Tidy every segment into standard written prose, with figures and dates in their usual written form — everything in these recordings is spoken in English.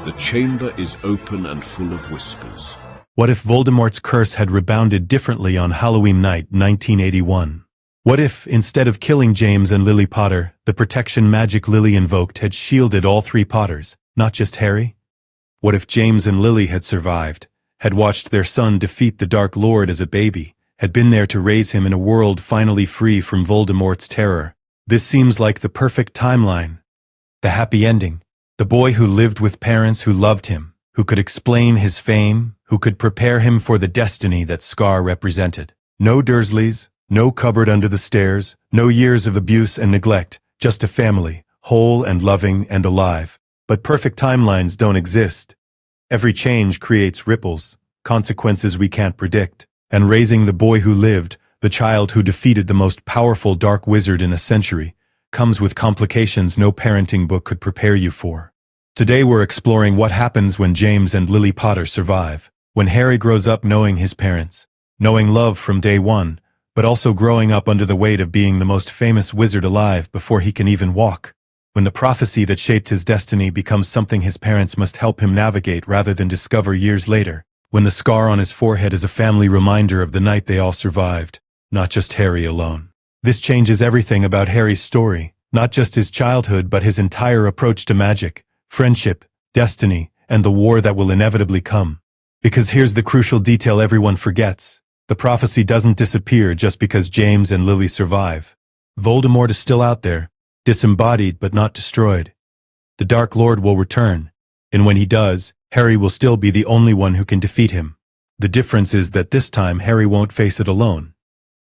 The chamber is open and full of whispers. What if Voldemort's curse had rebounded differently on Halloween night 1981? What if, instead of killing James and Lily Potter, the protection magic Lily invoked had shielded all three Potters, not just Harry? What if James and Lily had survived, had watched their son defeat the Dark Lord as a baby, had been there to raise him in a world finally free from Voldemort's terror? This seems like the perfect timeline. The happy ending. The boy who lived with parents who loved him, who could explain his fame, who could prepare him for the destiny that Scar represented. No Dursleys, no cupboard under the stairs, no years of abuse and neglect, just a family, whole and loving and alive. But perfect timelines don't exist. Every change creates ripples, consequences we can't predict. And raising the boy who lived, the child who defeated the most powerful dark wizard in a century, comes with complications no parenting book could prepare you for. Today we're exploring what happens when James and Lily Potter survive, when Harry grows up knowing his parents, knowing love from day one, but also growing up under the weight of being the most famous wizard alive before he can even walk, when the prophecy that shaped his destiny becomes something his parents must help him navigate rather than discover years later, when the scar on his forehead is a family reminder of the night they all survived, not just Harry alone. This changes everything about Harry's story, not just his childhood but his entire approach to magic, friendship, destiny, and the war that will inevitably come. Because here's the crucial detail everyone forgets. The prophecy doesn't disappear just because James and Lily survive. Voldemort is still out there, disembodied but not destroyed. The Dark Lord will return, and when he does, Harry will still be the only one who can defeat him. The difference is that this time Harry won't face it alone.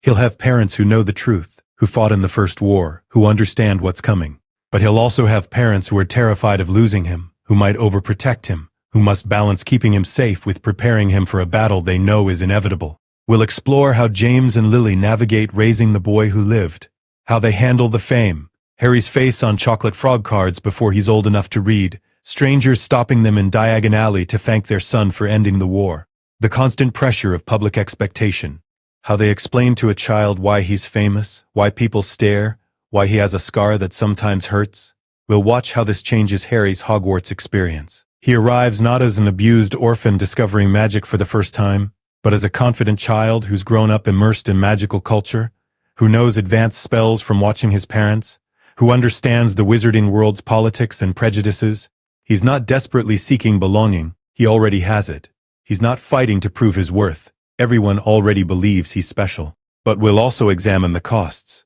He'll have parents who know the truth, who fought in the First War, who understand what's coming. But he'll also have parents who are terrified of losing him, who might overprotect him, who must balance keeping him safe with preparing him for a battle they know is inevitable. We'll explore how James and Lily navigate raising the boy who lived, how they handle the fame, Harry's face on chocolate frog cards before he's old enough to read, strangers stopping them in Diagon Alley to thank their son for ending the war, the constant pressure of public expectation, how they explain to a child why he's famous, why people stare, why he has a scar that sometimes hurts. We'll watch how this changes Harry's Hogwarts experience. He arrives not as an abused orphan discovering magic for the first time, but as a confident child who's grown up immersed in magical culture, who knows advanced spells from watching his parents, who understands the wizarding world's politics and prejudices. He's not desperately seeking belonging, he already has it. He's not fighting to prove his worth, everyone already believes he's special. But we'll also examine the costs.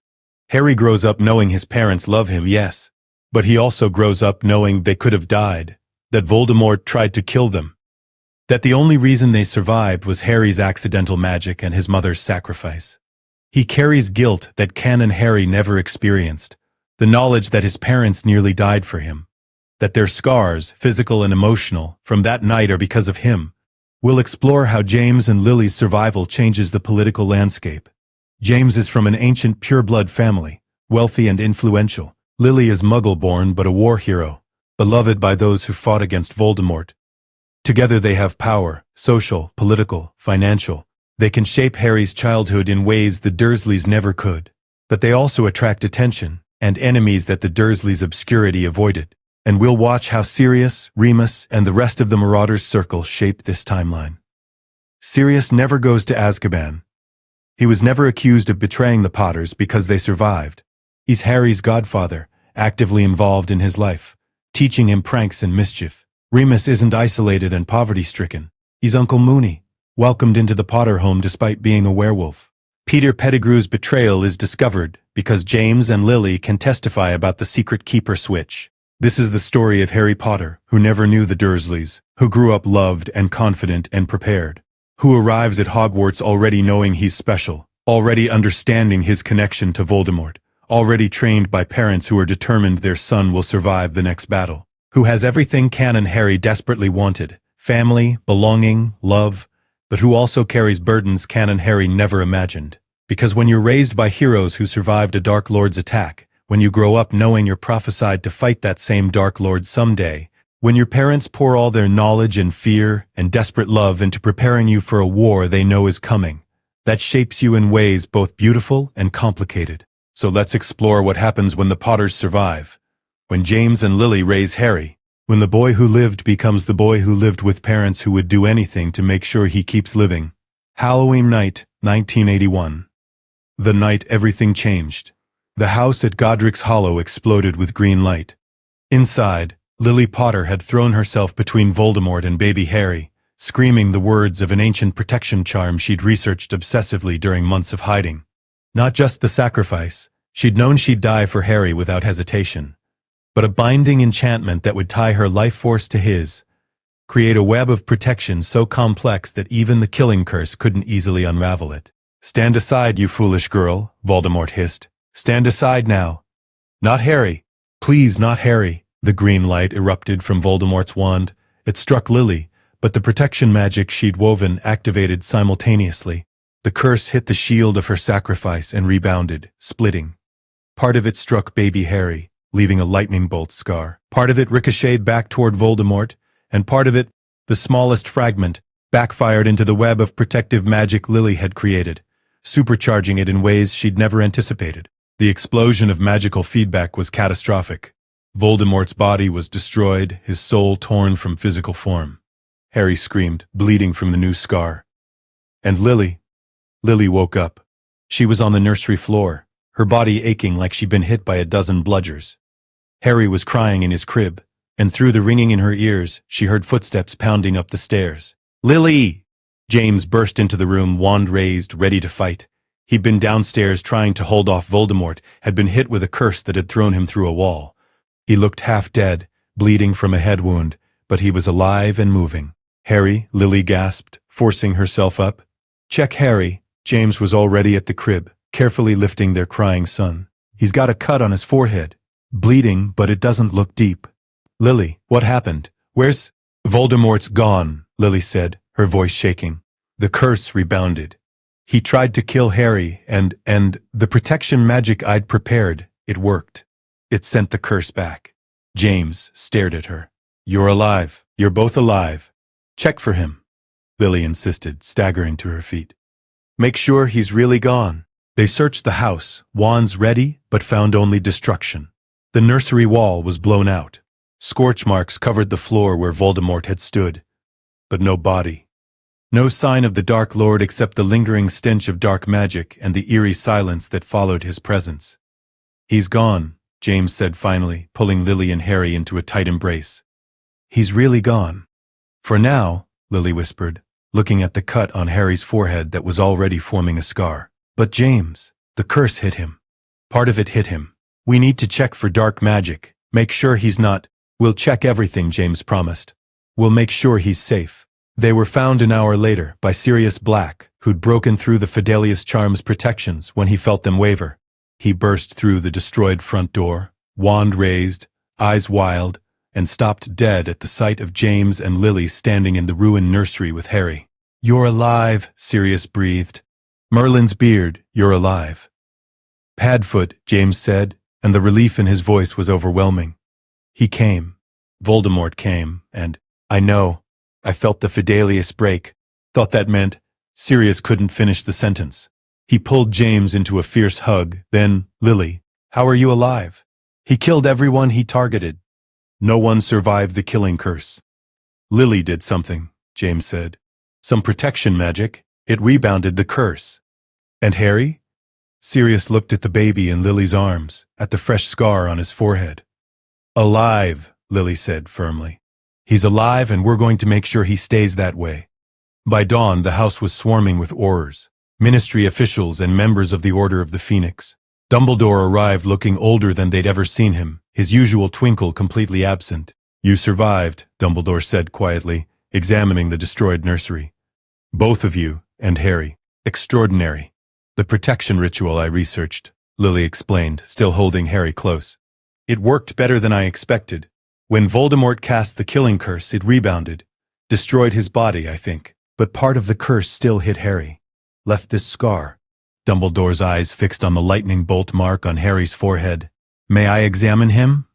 Harry grows up knowing his parents love him, yes, but he also grows up knowing they could have died, that Voldemort tried to kill them, that the only reason they survived was Harry's accidental magic and his mother's sacrifice. He carries guilt that Canon Harry never experienced, the knowledge that his parents nearly died for him, that their scars, physical and emotional, from that night are because of him. We'll explore how James and Lily's survival changes the political landscape. James is from an ancient pure-blood family, wealthy and influential. Lily is Muggle-born but a war hero, beloved by those who fought against Voldemort. Together they have power, social, political, financial. They can shape Harry's childhood in ways the Dursleys never could. But they also attract attention, and enemies that the Dursleys' obscurity avoided. And we'll watch how Sirius, Remus, and the rest of the Marauders' Circle shape this timeline. Sirius never goes to Azkaban. He was never accused of betraying the Potters because they survived. He's Harry's godfather, actively involved in his life, teaching him pranks and mischief. Remus isn't isolated and poverty-stricken. He's Uncle Moony, welcomed into the Potter home despite being a werewolf. Peter Pettigrew's betrayal is discovered because James and Lily can testify about the secret keeper switch. This is the story of Harry Potter, who never knew the Dursleys, who grew up loved and confident and prepared, who arrives at Hogwarts already knowing he's special, already understanding his connection to Voldemort, already trained by parents who are determined their son will survive the next battle, who has everything Canon Harry desperately wanted, family, belonging, love, but who also carries burdens Canon Harry never imagined. Because when you're raised by heroes who survived a Dark Lord's attack, when you grow up knowing you're prophesied to fight that same Dark Lord someday, when your parents pour all their knowledge and fear and desperate love into preparing you for a war they know is coming, that shapes you in ways both beautiful and complicated. So let's explore what happens when the Potters survive. When James and Lily raise Harry, When the boy who lived becomes the boy who lived with parents who would do anything to make sure he keeps living. Halloween night, 1981. The night everything changed. The house at Godric's Hollow exploded with green light. Inside, Lily Potter had thrown herself between Voldemort and baby Harry, screaming the words of an ancient protection charm she'd researched obsessively during months of hiding. Not just the sacrifice, she'd known she'd die for Harry without hesitation, but a binding enchantment that would tie her life force to his, create a web of protection so complex that even the killing curse couldn't easily unravel it. "Stand aside, you foolish girl," Voldemort hissed. "Stand aside now." "Not Harry. Please, not Harry." The green light erupted from Voldemort's wand. It struck Lily, but the protection magic she'd woven activated simultaneously. The curse hit the shield of her sacrifice and rebounded, splitting. Part of it struck baby Harry, leaving a lightning bolt scar. Part of it ricocheted back toward Voldemort, and part of it, the smallest fragment, backfired into the web of protective magic Lily had created, supercharging it in ways she'd never anticipated. The explosion of magical feedback was catastrophic. Voldemort's body was destroyed, his soul torn from physical form. Harry screamed, bleeding from the new scar. And Lily woke up. She was on the nursery floor, her body aching like she'd been hit by a dozen bludgers. Harry was crying in his crib, and through the ringing in her ears, she heard footsteps pounding up the stairs. "Lily!" James burst into the room, wand raised, ready to fight. He'd been downstairs trying to hold off Voldemort, had been hit with a curse that had thrown him through a wall. He looked half dead, bleeding from a head wound, but he was alive and moving. "Harry," Lily gasped, forcing herself up. "Check Harry." James was already at the crib, carefully lifting their crying son. "He's got a cut on his forehead. Bleeding, but it doesn't look deep." "Lily, what happened? Where's—" "Voldemort's gone," Lily said, her voice shaking. The curse rebounded. "He tried to kill Harry, and the protection magic I'd prepared, it worked. It sent the curse back." James stared at her. "You're alive. You're both alive. Check for him," Lily insisted, staggering to her feet. "Make sure he's really gone." They searched the house, wands ready, but found only destruction. The nursery wall was blown out. Scorch marks covered the floor where Voldemort had stood, but no body. No sign of the Dark Lord except the lingering stench of dark magic and the eerie silence that followed his presence. "He's gone," James said finally, pulling Lily and Harry into a tight embrace. "He's really gone." "For now," Lily whispered, looking at the cut on Harry's forehead that was already forming a scar. "But James, the curse hit him. Part of it hit him. We need to check for dark magic. Make sure he's not—" "We'll check everything," James promised. "We'll make sure he's safe." They were found an hour later by Sirius Black, who'd broken through the Fidelius charm's protections when he felt them waver. He burst through the destroyed front door, wand raised, eyes wild, and stopped dead at the sight of James and Lily standing in the ruined nursery with Harry. "You're alive," Sirius breathed. "Merlin's beard, you're alive." "Padfoot," James said, and the relief in his voice was overwhelming. "He came. Voldemort came, and I know. I felt the Fidelius break. Thought that meant—" Sirius couldn't finish the sentence. He pulled James into a fierce hug, then, "Lily, how are you alive? He killed everyone he targeted. No one survived the killing curse." "Lily did something," James said. "Some protection magic. It rebounded the curse." "And Harry?" Sirius looked at the baby in Lily's arms, at the fresh scar on his forehead. "Alive," Lily said firmly. "He's alive, and we're going to make sure he stays that way." By dawn, the house was swarming with Aurors, ministry officials and members of the Order of the Phoenix. Dumbledore arrived looking older than they'd ever seen him, his usual twinkle completely absent. "You survived," Dumbledore said quietly, examining the destroyed nursery. "Both of you, and Harry. Extraordinary. The protection ritual I researched," Lily explained, still holding Harry close. "It worked better than I expected. When Voldemort cast the killing curse, it rebounded. Destroyed his body, I think. But part of the curse still hit Harry. Left this scar." Dumbledore's eyes fixed on the lightning bolt mark on Harry's forehead. "May I examine him?"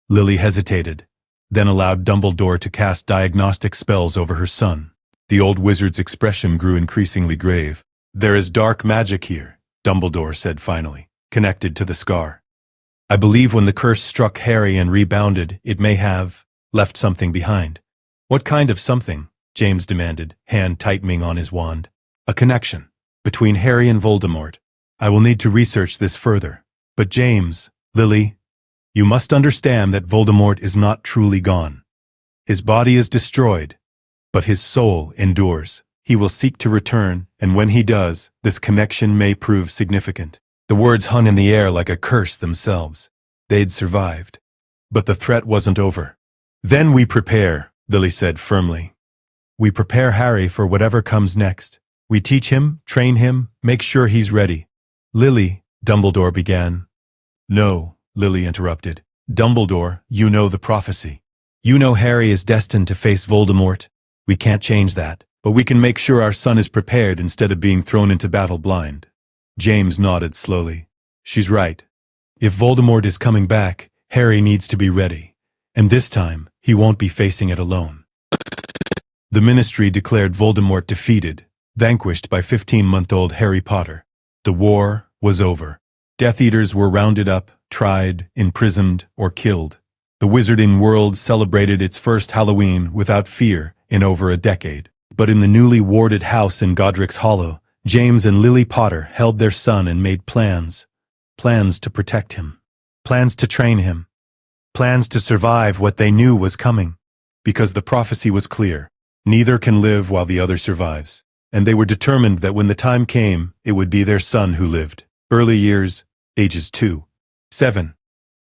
Lily hesitated, then allowed Dumbledore to cast diagnostic spells over her son. The old wizard's expression grew increasingly grave. "There is dark magic here," Dumbledore said finally, "connected to the scar. I believe when the curse struck Harry and rebounded, it may have—" left something behind. What kind of something? James demanded, hand tightening on his wand. A connection between Harry and Voldemort. I will need to research this further. But James, Lily, you must understand that Voldemort is not truly gone. His body is destroyed, but his soul endures. He will seek to return, and when he does, this connection may prove significant. The words hung in the air like a curse themselves. They'd survived. But the threat wasn't over. Then we prepare, Lily said firmly. We prepare Harry for whatever comes next. We teach him, train him, make sure he's ready. Lily, Dumbledore began. No, Lily interrupted. Dumbledore, you know the prophecy. You know Harry is destined to face Voldemort. We can't change that, but we can make sure our son is prepared instead of being thrown into battle blind. James nodded slowly. She's right. If Voldemort is coming back, Harry needs to be ready. And this time, he won't be facing it alone. The Ministry declared Voldemort defeated, vanquished by 15-month-old Harry Potter. The war was over. Death Eaters were rounded up, tried, imprisoned, or killed. The wizarding world celebrated its first Halloween without fear in over a decade. But in the newly warded house in Godric's Hollow, James and Lily Potter held their son and made plans. Plans to protect him. Plans to train him. Plans to survive what they knew was coming. Because the prophecy was clear. Neither can live while the other survives. And they were determined that when the time came, it would be their son who lived. Early years, ages 2, 7.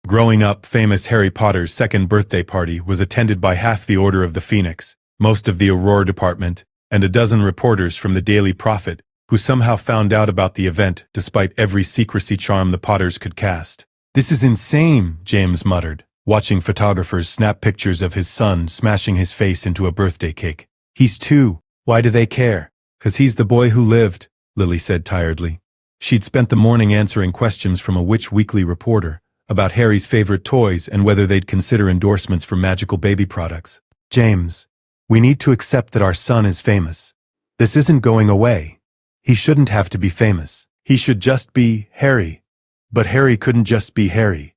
Growing up, famous Harry Potter's second birthday party was attended by half the Order of the Phoenix, most of the Aurora Department, and a dozen reporters from the Daily Prophet, who somehow found out about the event despite every secrecy charm the Potters could cast. This is insane, James muttered, watching photographers snap pictures of his son smashing his face into a birthday cake. He's 2. Why do they care? 'Cause he's the boy who lived, Lily said tiredly. She'd spent the morning answering questions from a Witch Weekly reporter about Harry's favorite toys and whether they'd consider endorsements for magical baby products. James, we need to accept that our son is famous. This isn't going away. He shouldn't have to be famous. He should just be Harry. But Harry couldn't just be Harry.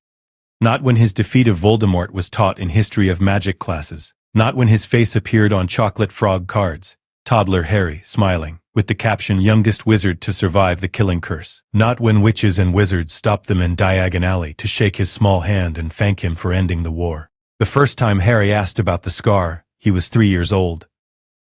Not when his defeat of Voldemort was taught in history of magic classes. Not when his face appeared on chocolate frog cards. Toddler Harry, smiling, with the caption youngest wizard to survive the killing curse. Not when witches and wizards stopped them in Diagon Alley to shake his small hand and thank him for ending the war. The first time Harry asked about the scar, he was 3 years old.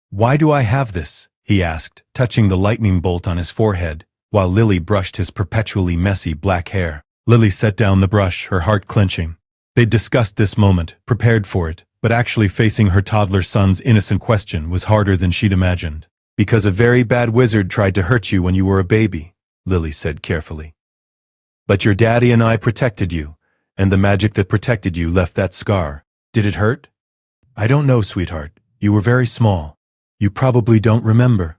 Why do I have this? He asked, touching the lightning bolt on his forehead, while Lily brushed his perpetually messy black hair. Lily set down the brush, her heart clenching. They'd discussed this moment, prepared for it, but actually facing her toddler son's innocent question was harder than she'd imagined. Because a very bad wizard tried to hurt you when you were a baby, Lily said carefully. But your daddy and I protected you, and the magic that protected you left that scar. Did it hurt? I don't know, sweetheart. You were very small. You probably don't remember.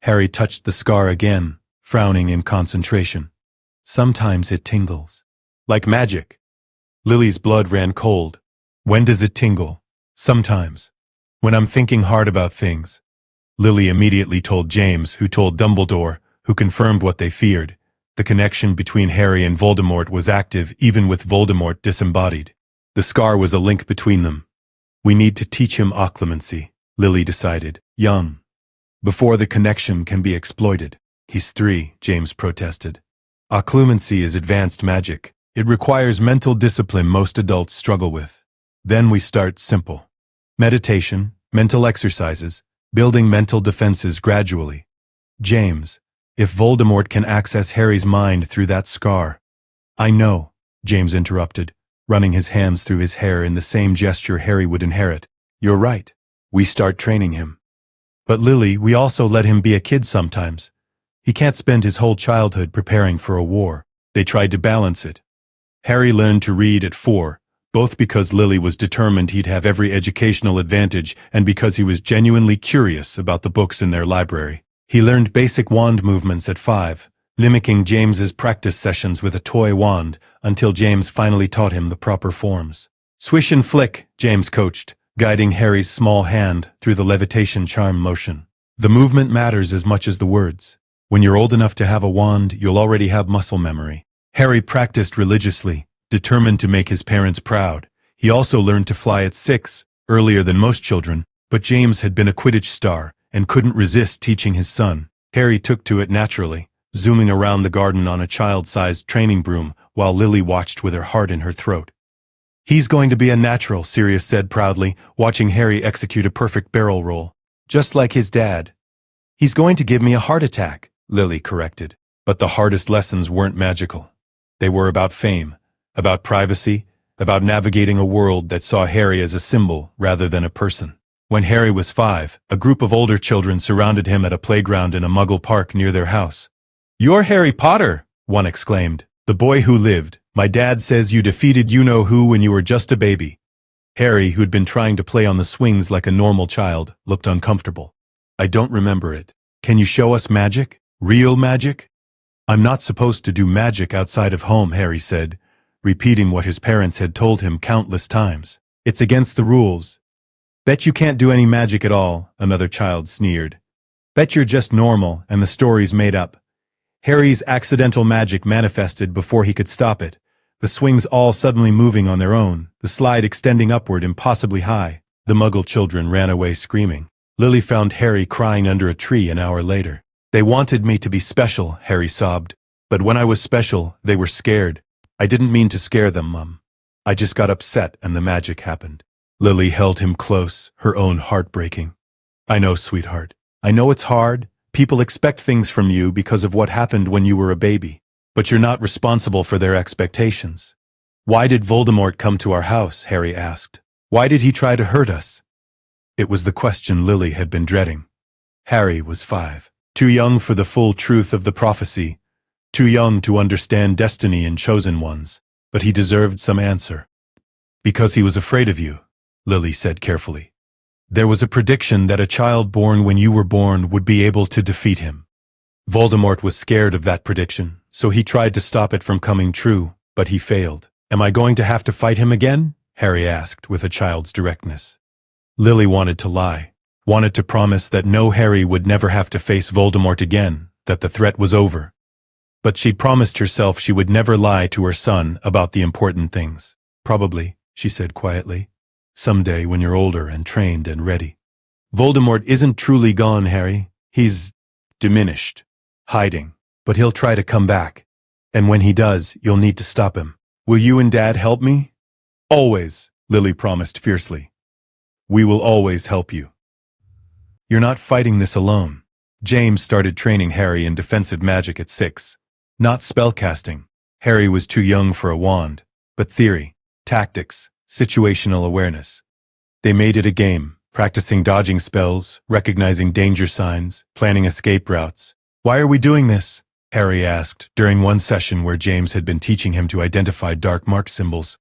Harry touched the scar again, frowning in concentration. Sometimes it tingles. Like magic. Lily's blood ran cold. When does it tingle? Sometimes. When I'm thinking hard about things. Lily immediately told James, who told Dumbledore, who confirmed what they feared. The connection between Harry and Voldemort was active even with Voldemort disembodied. The scar was a link between them. We need to teach him occlumency, Lily decided, young. Before the connection can be exploited. He's 3, James protested. Occlumency is advanced magic. It requires mental discipline most adults struggle with. Then we start simple. Meditation, mental exercises, building mental defenses gradually. James, if Voldemort can access Harry's mind through that scar. I know, James interrupted, running his hands through his hair in the same gesture Harry would inherit. You're right. We start training him. But Lily, we also let him be a kid sometimes. He can't spend his whole childhood preparing for a war. They tried to balance it. Harry learned to read at 4, both because Lily was determined he'd have every educational advantage and because he was genuinely curious about the books in their library. He learned basic wand movements at 5, mimicking James's practice sessions with a toy wand until James finally taught him the proper forms. Swish and flick, James coached, guiding Harry's small hand through the levitation charm motion. The movement matters as much as the words. When you're old enough to have a wand, you'll already have muscle memory. Harry practiced religiously, determined to make his parents proud. He also learned to fly at 6, earlier than most children, but James had been a Quidditch star and couldn't resist teaching his son. Harry took to it naturally, zooming around the garden on a child-sized training broom while Lily watched with her heart in her throat. "He's going to be a natural," Sirius said proudly, watching Harry execute a perfect barrel roll. "Just like his dad." "He's going to give me a heart attack," Lily corrected. But the hardest lessons weren't magical. They were about fame, about privacy, about navigating a world that saw Harry as a symbol rather than a person. When Harry was 5, a group of older children surrounded him at a playground in a Muggle park near their house. "You're Harry Potter!" one exclaimed. "The boy who lived. My dad says you defeated you-know-who when you were just a baby." Harry, who'd been trying to play on the swings like a normal child, looked uncomfortable. "I don't remember it. Can you show us magic? Real magic?" "I'm not supposed to do magic outside of home," Harry said, repeating what his parents had told him countless times. "It's against the rules." "Bet you can't do any magic at all," another child sneered. "Bet you're just normal and the story's made up." Harry's accidental magic manifested before he could stop it, the swings all suddenly moving on their own, the slide extending upward impossibly high. The Muggle children ran away screaming. Lily found Harry crying under a tree an hour later. "They wanted me to be special," Harry sobbed. "But when I was special, they were scared. I didn't mean to scare them, Mum. I just got upset and the magic happened." Lily held him close, her own heart breaking. "I know, sweetheart. I know it's hard. People expect things from you because of what happened when you were a baby. But you're not responsible for their expectations." "Why did Voldemort come to our house?" Harry asked. "Why did he try to hurt us?" It was the question Lily had been dreading. Harry was 5. Too young for the full truth of the prophecy. Too young to understand destiny and chosen ones. But he deserved some answer. "Because he was afraid of you," Lily said carefully. "There was a prediction that a child born when you were born would be able to defeat him. Voldemort was scared of that prediction, so he tried to stop it from coming true, but he failed." "Am I going to have to fight him again?" Harry asked with a child's directness. Lily wanted to lie, wanted to promise that no Harry would never have to face Voldemort again, that the threat was over. But she'd promised herself she would never lie to her son about the important things. "Probably," she said quietly. "Someday when you're older and trained and ready." "Voldemort isn't truly gone, Harry. He's diminished, hiding. But he'll try to come back. And when he does, you'll need to stop him. Will you and Dad help me?" "Always," Lily promised fiercely. "We will always help you." "You're not fighting this alone." James started training Harry in defensive magic at 6. Not spellcasting. Harry was too young for a wand. But theory, tactics, situational awareness. They made it a game, practicing dodging spells, recognizing danger signs, planning escape routes. "Why are we doing this?" Harry asked during one session where James had been teaching him to identify dark mark symbols.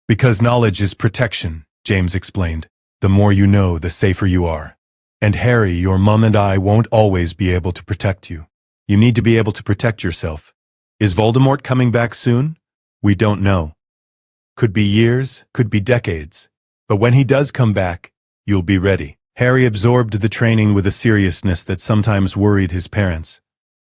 "Because knowledge is protection," James explained. "The more you know, the safer you are. And Harry, your mum and I won't always be able to protect you. You need to be able to protect yourself. Is Voldemort coming back soon? We don't know. Could be years, could be decades. But when he does come back, you'll be ready." Harry absorbed the training with a seriousness that sometimes worried his parents.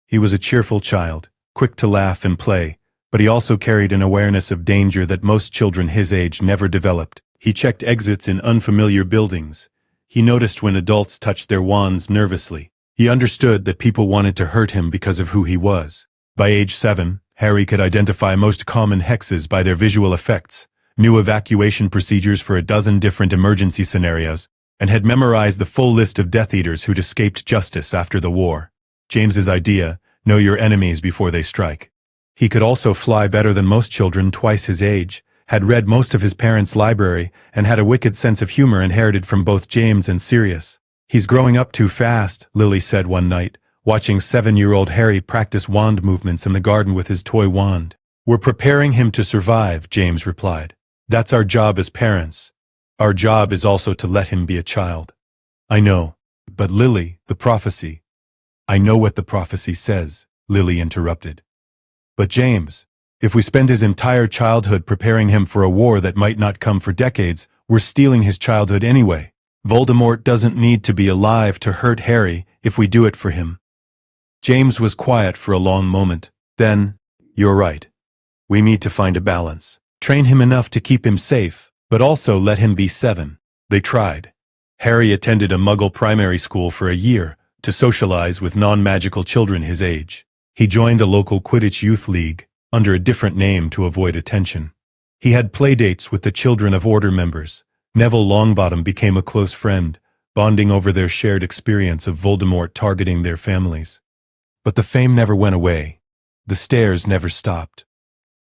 He was a cheerful child, quick to laugh and play, but he also carried an awareness of danger that most children his age never developed. He checked exits in unfamiliar buildings. He noticed when adults touched their wands nervously. He understood that people wanted to hurt him because of who he was. By age 7, Harry could identify most common hexes by their visual effects, knew evacuation procedures for a dozen different emergency scenarios, and had memorized the full list of Death Eaters who'd escaped justice after the war. James's idea, know your enemies before they strike. He could also fly better than most children twice his age, had read most of his parents' library, and had a wicked sense of humor inherited from both James and Sirius. "He's growing up too fast," Lily said one night, watching 7-year-old Harry practice wand movements in the garden with his toy wand. "We're preparing him to survive," James replied. "That's our job as parents. Our job is also to let him be a child." "I know. But Lily, the prophecy." "I know what the prophecy says," Lily interrupted. "But James, if we spend his entire childhood preparing him for a war that might not come for decades, we're stealing his childhood anyway. Voldemort doesn't need to be alive to hurt Harry if we do it for him." James was quiet for a long moment. Then, "You're right. We need to find a balance. Train him enough to keep him safe, but also let him be 7. They tried. Harry attended a Muggle primary school for a year to socialize with non-magical children his age. He joined a local Quidditch youth league under a different name to avoid attention. He had playdates with the Children of Order members. Neville Longbottom became a close friend, bonding over their shared experience of Voldemort targeting their families. But the fame never went away. The stares never stopped.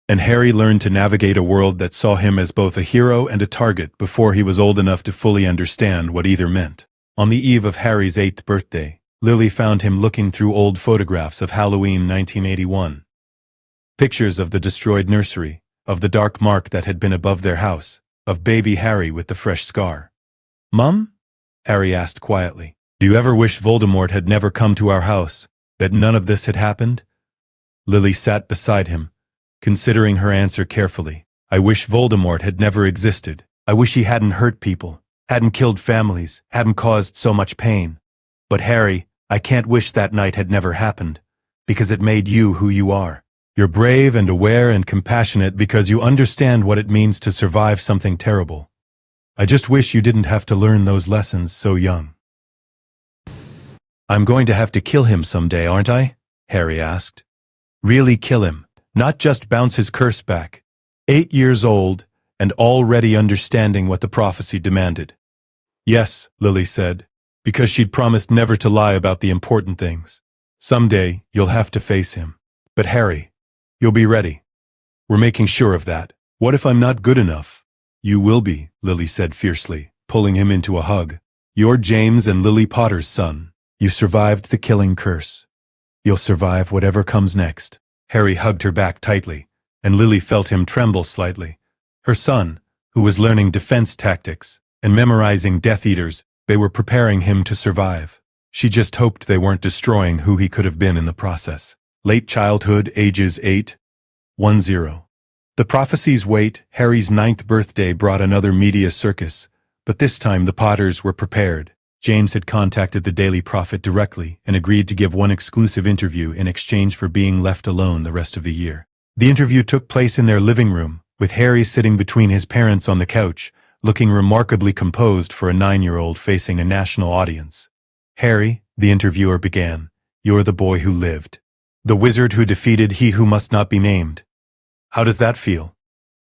And Harry learned to navigate a world that saw him as both a hero and a target before he was old enough to fully understand what either meant. On the eve of Harry's 8th birthday, Lily found him looking through old photographs of Halloween 1981. Pictures of the destroyed nursery, of the dark mark that had been above their house, of baby Harry with the fresh scar. "Mum?" Harry asked quietly. "Do you ever wish Voldemort had never come to our house, that none of this had happened?" Lily sat beside him, considering her answer carefully. "I wish Voldemort had never existed. I wish he hadn't hurt people, hadn't killed families, hadn't caused so much pain. But Harry, I can't wish that night had never happened, because it made you who you are. You're brave and aware and compassionate because you understand what it means to survive something terrible. I just wish you didn't have to learn those lessons so young." "I'm going to have to kill him someday, aren't I?" Harry asked. "Really kill him, not just bounce his curse back. 8 years old and already understanding what the prophecy demanded." "Yes," Lily said, because she'd promised never to lie about the important things. "Someday, you'll have to face him. But Harry, you'll be ready. We're making sure of that. What if I'm not good enough?" "You will be," Lily said fiercely, pulling him into a hug. "You're James and Lily Potter's son. You survived the killing curse. You'll survive whatever comes next." Harry hugged her back tightly, and Lily felt him tremble slightly. Her son, who was learning defense tactics and memorizing Death Eaters, they were preparing him to survive. She just hoped they weren't destroying who he could have been in the process. Late childhood, ages 8-10. The prophecy's weight, Harry's 9th birthday brought another media circus, but this time the Potters were prepared. James had contacted the Daily Prophet directly and agreed to give one exclusive interview in exchange for being left alone the rest of the year. The interview took place in their living room, with Harry sitting between his parents on the couch, looking remarkably composed for a 9-year-old facing a national audience. "Harry," the interviewer began, "you're the boy who lived. The wizard who defeated he who must not be named. How does that feel?"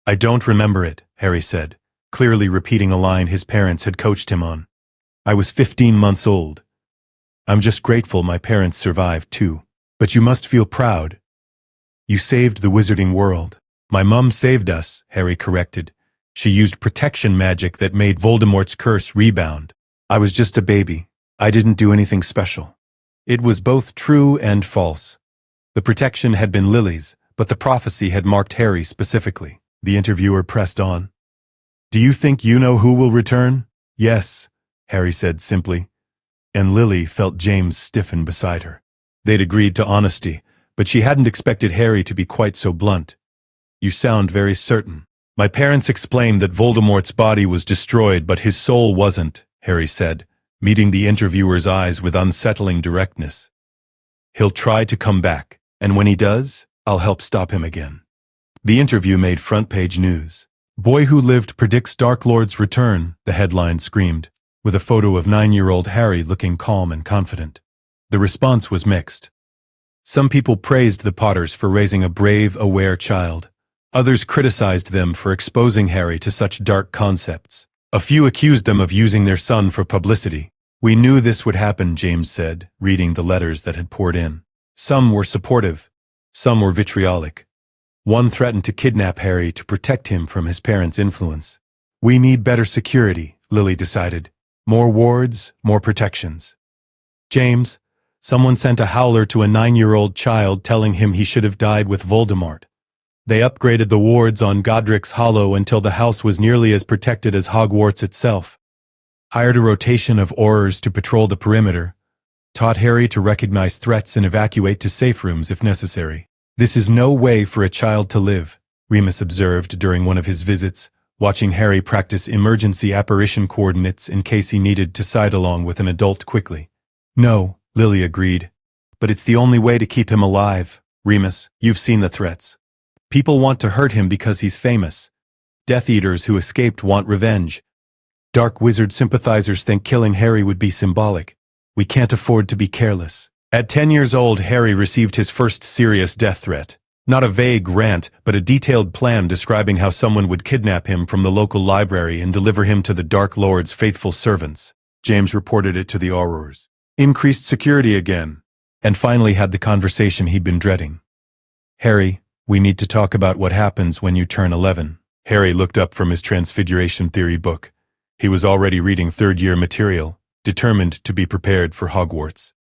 "I don't remember it," Harry said, clearly repeating a line his parents had coached him on. "I was 15 months old. I'm just grateful my parents survived too. But you must feel proud. You saved the wizarding world." "My mum saved us," Harry corrected. "She used protection magic that made Voldemort's curse rebound. I was just a baby. I didn't do anything special." It was both true and false. The protection had been Lily's, but the prophecy had marked Harry specifically. The interviewer pressed on. "Do you think you know who will return?" "Yes," Harry said simply, and Lily felt James stiffen beside her. They'd agreed to honesty, but she hadn't expected Harry to be quite so blunt. "You sound very certain." "My parents explained that Voldemort's body was destroyed, but his soul wasn't," Harry said, meeting the interviewer's eyes with unsettling directness. "He'll try to come back, and when he does, I'll help stop him again." The interview made front-page news. "Boy Who Lived Predicts Dark Lord's Return," the headline screamed, with a photo of 9-year-old Harry looking calm and confident. The response was mixed. Some people praised the Potters for raising a brave, aware child. Others criticized them for exposing Harry to such dark concepts. A few accused them of using their son for publicity. "We knew this would happen," James said, reading the letters that had poured in. Some were supportive. Some were vitriolic. One threatened to kidnap Harry to protect him from his parents' influence. "We need better security," Lily decided. "More wards, more protections." "James, someone sent a howler to a 9-year-old child telling him he should have died with Voldemort. They upgraded the wards on Godric's Hollow until the house was nearly as protected as Hogwarts itself. Hired a rotation of Aurors to patrol the perimeter. Taught Harry to recognize threats and evacuate to safe rooms if necessary. This is no way for a child to live," Remus observed during one of his visits, watching Harry practice emergency apparition coordinates in case he needed to side along with an adult quickly. "No," Lily agreed. "But it's the only way to keep him alive. Remus, you've seen the threats. People want to hurt him because he's famous. Death Eaters who escaped want revenge. Dark Wizard sympathizers think killing Harry would be symbolic. We can't afford to be careless. At 10 years old, Harry received his first serious death threat. Not a vague rant, but a detailed plan describing how someone would kidnap him from the local library and deliver him to the Dark Lord's faithful servants. James reported it to the Aurors. Increased security again. And finally had the conversation he'd been dreading. Harry, we need to talk about what happens when you turn 11. Harry looked up from his Transfiguration Theory book. He was already reading third-year material, determined to be prepared for Hogwarts.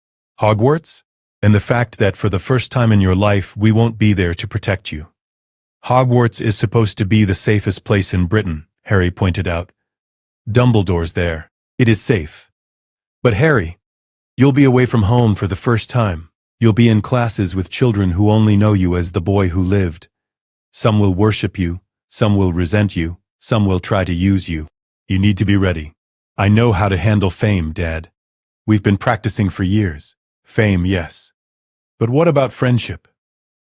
Hogwarts? And the fact that for the first time in your life we won't be there to protect you. Hogwarts is supposed to be the safest place in Britain, Harry pointed out. Dumbledore's there. It is safe. But Harry, you'll be away from home for the first time. You'll be in classes with children who only know you as the boy who lived. Some will worship you, some will resent you, some will try to use you. You need to be ready. I know how to handle fame, Dad. We've been practicing for years. Fame, yes. But what about friendship?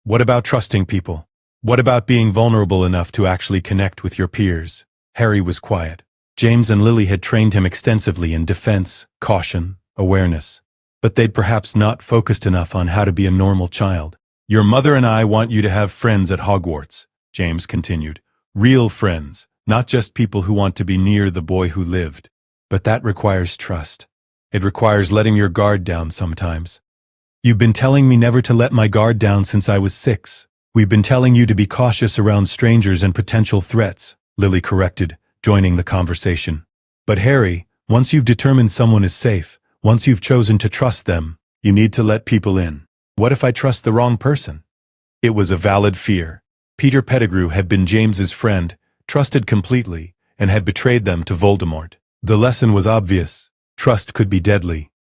What about trusting people? What about being vulnerable enough to actually connect with your peers? Harry was quiet. James and Lily had trained him extensively in defense, caution, awareness. But they'd perhaps not focused enough on how to be a normal child. Your mother and I want you to have friends at Hogwarts, James continued. Real friends, not just people who want to be near the boy who lived. But that requires trust. It requires letting your guard down sometimes. You've been telling me never to let my guard down since I was 6. We've been telling you to be cautious around strangers and potential threats, Lily corrected, joining the conversation. But Harry, once you've determined someone is safe, once you've chosen to trust them, you need to let people in. What if I trust the wrong person? It was a valid fear. Peter Pettigrew had been James's friend, trusted completely, and had betrayed them to Voldemort. The lesson was obvious. Trust could be deadly.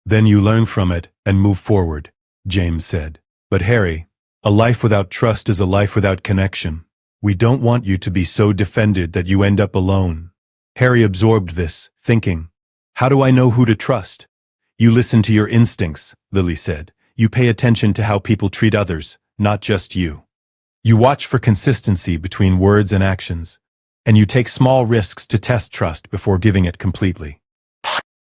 Then you learn from it and move forward, James said. But Harry, a life without trust is a life without connection. We don't want you to be so defended that you end up alone. Harry absorbed this, thinking, how do I know who to trust? You listen to your instincts, Lily said. You pay attention to how people treat others, not just you. You watch for consistency between words and actions, and you take small risks to test trust before giving it completely.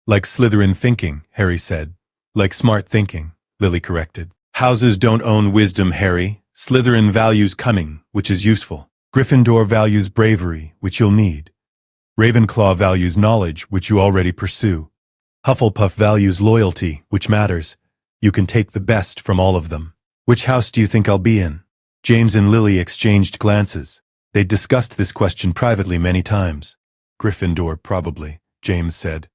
Like Slytherin thinking, Harry said. Like smart thinking, Lily corrected. Houses don't own wisdom, Harry. Slytherin values cunning, which is useful. Gryffindor values bravery, which you'll need. Ravenclaw values knowledge, which you already pursue. Hufflepuff values loyalty, which matters. You can take the best from all of them. Which house do you think I'll be in? James and Lily exchanged glances. They'd discussed this question privately many times. Gryffindor, probably, James said.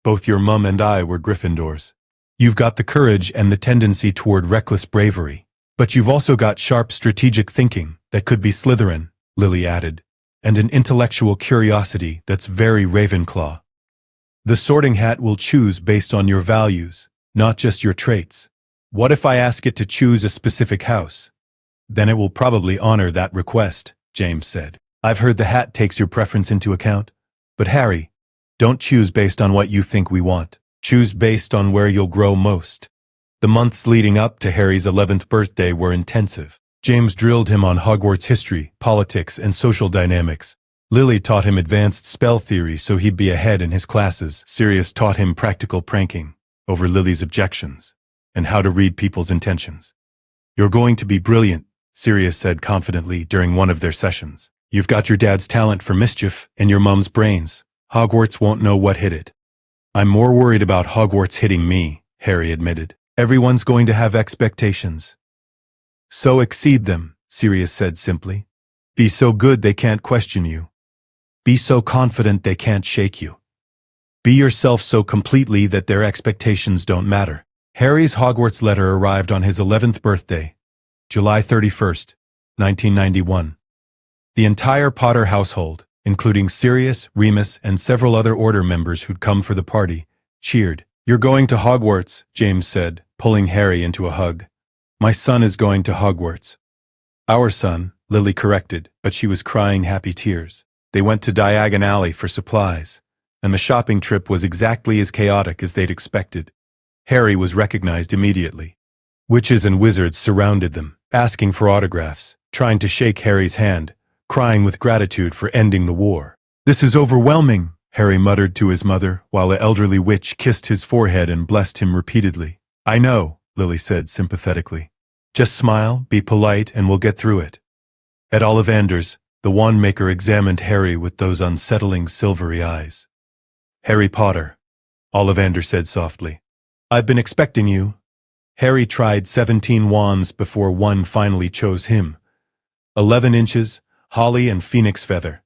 Both your mum and I were Gryffindors. You've got the courage and the tendency toward reckless bravery. But you've also got sharp strategic thinking that could be Slytherin, Lily added, and an intellectual curiosity that's very Ravenclaw. The Sorting Hat will choose based on your values, not just your traits. What if I ask it to choose a specific house? Then it will probably honor that request, James said. I've heard the hat takes your preference into account. But Harry, don't choose based on what you think we want. Choose based on where you'll grow most. The months leading up to Harry's 11th birthday were intensive. James drilled him on Hogwarts history, politics, and social dynamics. Lily taught him advanced spell theory so he'd be ahead in his classes. Sirius taught him practical pranking, over Lily's objections, and how to read people's intentions. You're going to be brilliant, Sirius said confidently during one of their sessions. You've got your dad's talent for mischief and your mum's brains. Hogwarts won't know what hit it. I'm more worried about Hogwarts hitting me, Harry admitted. Everyone's going to have expectations. So exceed them, Sirius said simply. Be so good they can't question you. Be so confident they can't shake you. Be yourself so completely that their expectations don't matter. Harry's Hogwarts letter arrived on his 11th birthday, July 31st, 1991. The entire Potter household, including Sirius, Remus, and several other Order members who'd come for the party, cheered. You're going to Hogwarts, James said, pulling Harry into a hug. My son is going to Hogwarts. Our son, Lily corrected, but she was crying happy tears. They went to Diagon Alley for supplies, and the shopping trip was exactly as chaotic as they'd expected. Harry was recognized immediately. Witches and wizards surrounded them, asking for autographs, trying to shake Harry's hand. crying with gratitude for ending the war. "This is overwhelming," Harry muttered to his mother, while the elderly witch kissed his forehead and blessed him repeatedly. "I know," Lily said sympathetically. "Just smile, be polite, and we'll get through it." At Ollivander's, the wand maker examined Harry with those unsettling silvery eyes. "Harry Potter," Ollivander said softly. "I've been expecting you." Harry tried 17 wands before one finally chose him. 11 inches, holly and phoenix feather.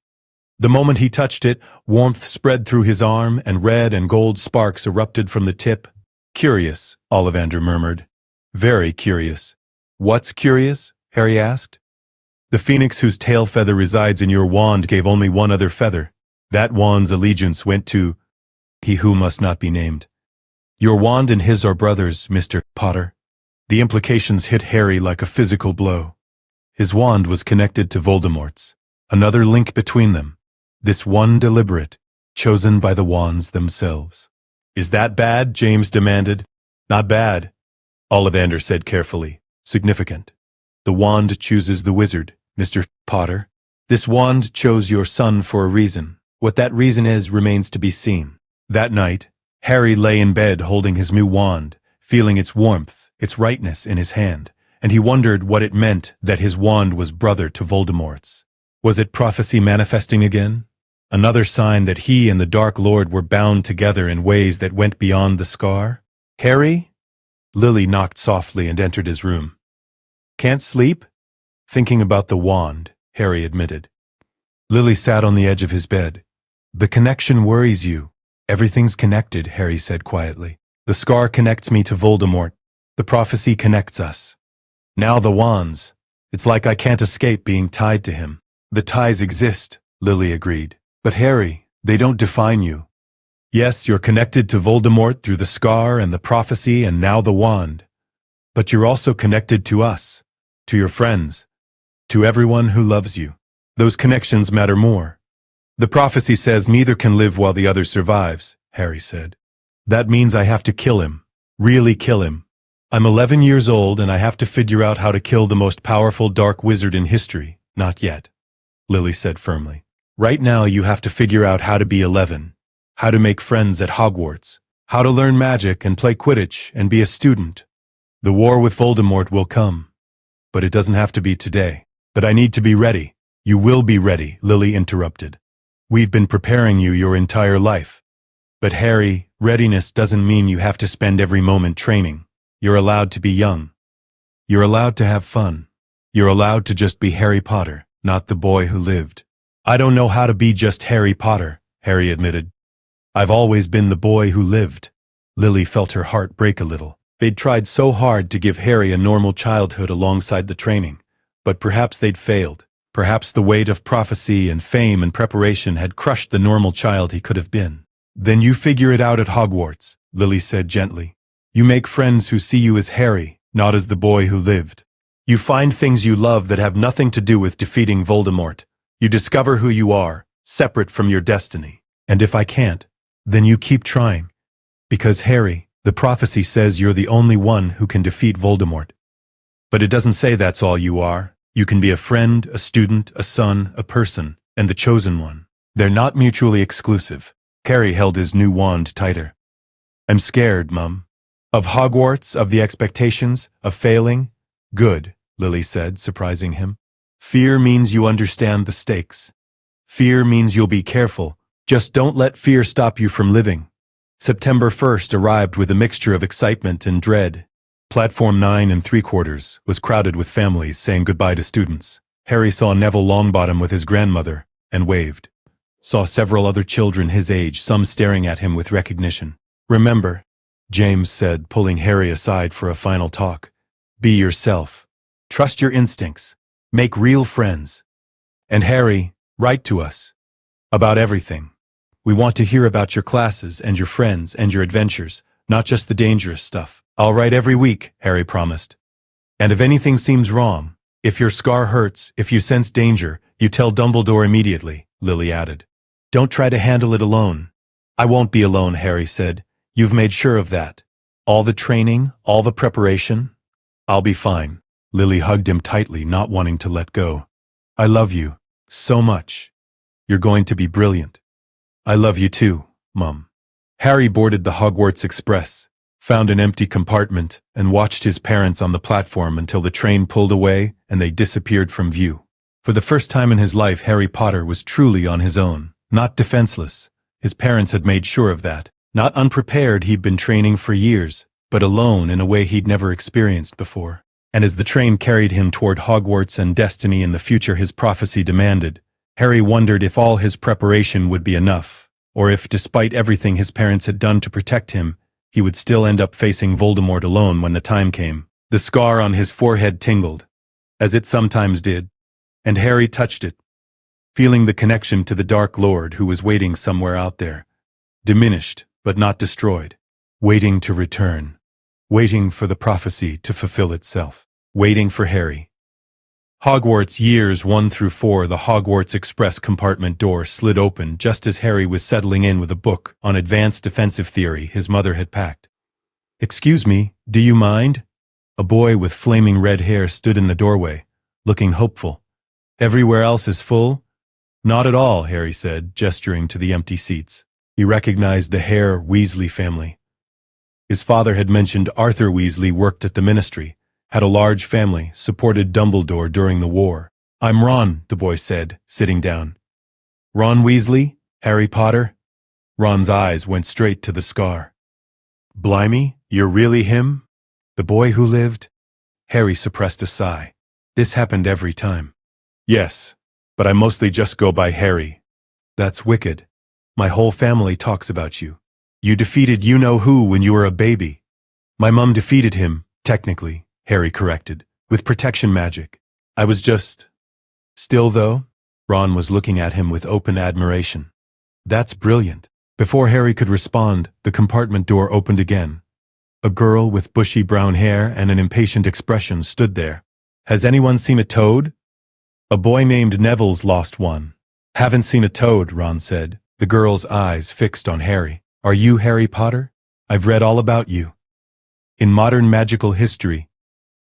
The moment he touched it, warmth spread through his arm, and red and gold sparks erupted from the tip. "Curious," Ollivander murmured. "Very curious." "What's curious?" Harry asked. "The phoenix whose tail feather resides in your wand gave only one other feather. That wand's allegiance went to he who must not be named. Your wand and his are brothers, Mr. Potter." The implications hit Harry like a physical blow. His wand was connected to Voldemort's, another link between them. This one deliberate, chosen by the wands themselves. "Is that bad?" James demanded. "Not bad," Ollivander said carefully. "Significant. The wand chooses the wizard, Mr. Potter. This wand chose your son for a reason. What that reason is remains to be seen." That night, Harry lay in bed holding his new wand, feeling its warmth, its rightness in his hand, and he wondered what it meant that his wand was brother to Voldemort's. Was it prophecy manifesting again? Another sign that he and the Dark Lord were bound together in ways that went beyond the scar? "Harry?" Lily knocked softly and entered his room. "Can't sleep?" "Thinking about the wand," Harry admitted. Lily sat on the edge of his bed. "The connection worries you." "Everything's connected," Harry said quietly. "The scar connects me to Voldemort. The prophecy connects us. Now the wands. It's like I can't escape being tied to him." "The ties exist," Lily agreed. "But Harry, they don't define you. Yes, you're connected to Voldemort through the scar and the prophecy and now the wand. But you're also connected to us, to your friends, to everyone who loves you. Those connections matter more." "The prophecy says neither can live while the other survives," Harry said. "That means I have to kill him. Really kill him. I'm 11 years old and I have to figure out how to kill the most powerful dark wizard in history. Not yet," Lily said firmly. "Right now you have to figure out how to be 11, how to make friends at Hogwarts, how to learn magic and play Quidditch and be a student. The war with Voldemort will come, but it doesn't have to be today. But I need to be ready." "You will be ready," Lily interrupted. "We've been preparing you your entire life." "But Harry, readiness doesn't mean you have to spend every moment training. You're allowed to be young. You're allowed to have fun. You're allowed to just be Harry Potter, not the boy who lived." "I don't know how to be just Harry Potter," Harry admitted. "I've always been the boy who lived." Lily felt her heart break a little. They'd tried so hard to give Harry a normal childhood alongside the training, but perhaps they'd failed. Perhaps the weight of prophecy and fame and preparation had crushed the normal child he could have been. "Then you figure it out at Hogwarts," Lily said gently. "You make friends who see you as Harry, not as the boy who lived. You find things you love that have nothing to do with defeating Voldemort. You discover who you are, separate from your destiny. And if I can't, then you keep trying. Because Harry, the prophecy says you're the only one who can defeat Voldemort. But it doesn't say that's all you are. You can be a friend, a student, a son, a person, and the chosen one. They're not mutually exclusive." Harry held his new wand tighter. "I'm scared, Mum. Of Hogwarts, of the expectations, of failing." "Good," Lily said, surprising him. "Fear means you understand the stakes. Fear means you'll be careful. Just don't let fear stop you from living." September 1st arrived with a mixture of excitement and dread. Platform 9 3/4 was crowded with families saying goodbye to students. Harry saw Neville Longbottom with his grandmother and waved. Saw several other children his age, some staring at him with recognition. "Remember," James said, pulling Harry aside for a final talk. "Be yourself. Trust your instincts. Make real friends. And Harry, write to us. About everything. We want to hear about your classes and your friends and your adventures, not just the dangerous stuff." "I'll write every week," Harry promised. "And if anything seems wrong, if your scar hurts, if you sense danger, you tell Dumbledore immediately," Lily added. "Don't try to handle it alone." "I won't be alone," Harry said. "You've made sure of that. All the training, all the preparation. I'll be fine." Lily hugged him tightly, not wanting to let go. "I love you," so much. You're going to be brilliant. I love you too, Mum. Harry boarded the Hogwarts Express, found an empty compartment, and watched his parents on the platform until the train pulled away and they disappeared from view. For the first time in his life, Harry Potter was truly on his own, not defenseless. His parents had made sure of that. Not unprepared, he'd been training for years, but alone in a way he'd never experienced before. And as the train carried him toward Hogwarts and destiny in the future his prophecy demanded, Harry wondered if all his preparation would be enough, or if, despite everything his parents had done to protect him, he would still end up facing Voldemort alone when the time came. The scar on his forehead tingled, as it sometimes did, and Harry touched it, feeling the connection to the Dark Lord who was waiting somewhere out there, diminished but not destroyed, waiting to return, waiting for the prophecy to fulfill itself, waiting for Harry. Hogwarts years 1 through 4. The Hogwarts Express compartment door slid open just as Harry was settling in with a book on advanced defensive theory his mother had packed. "Excuse me, do you mind?" A boy with flaming red hair stood in the doorway, looking hopeful. "Everywhere else is full?" "Not at all," Harry said, gesturing to the empty seats. He recognized the Hare Weasley family. His father had mentioned Arthur Weasley worked at the Ministry, had a large family, supported Dumbledore during the war. "I'm Ron," the boy said, sitting down. "Ron Weasley? Harry Potter?" Ron's eyes went straight to the scar. "Blimey, you're really him? The boy who lived?" Harry suppressed a sigh. This happened every time. "Yes, but I mostly just go by Harry." "That's wicked. My whole family talks about you. You defeated you-know-who when you were a baby." "My mum defeated him, technically," Harry corrected, "with protection magic. I was just—" "Still, though?" Ron was looking at him with open admiration. "That's brilliant." Before Harry could respond, the compartment door opened again. A girl with bushy brown hair and an impatient expression stood there. "Has anyone seen a toad?" "A boy named Neville's lost one." "Haven't seen a toad," Ron said, the girl's eyes fixed on Harry. "Are you Harry Potter? I've read all about you. In modern magical history,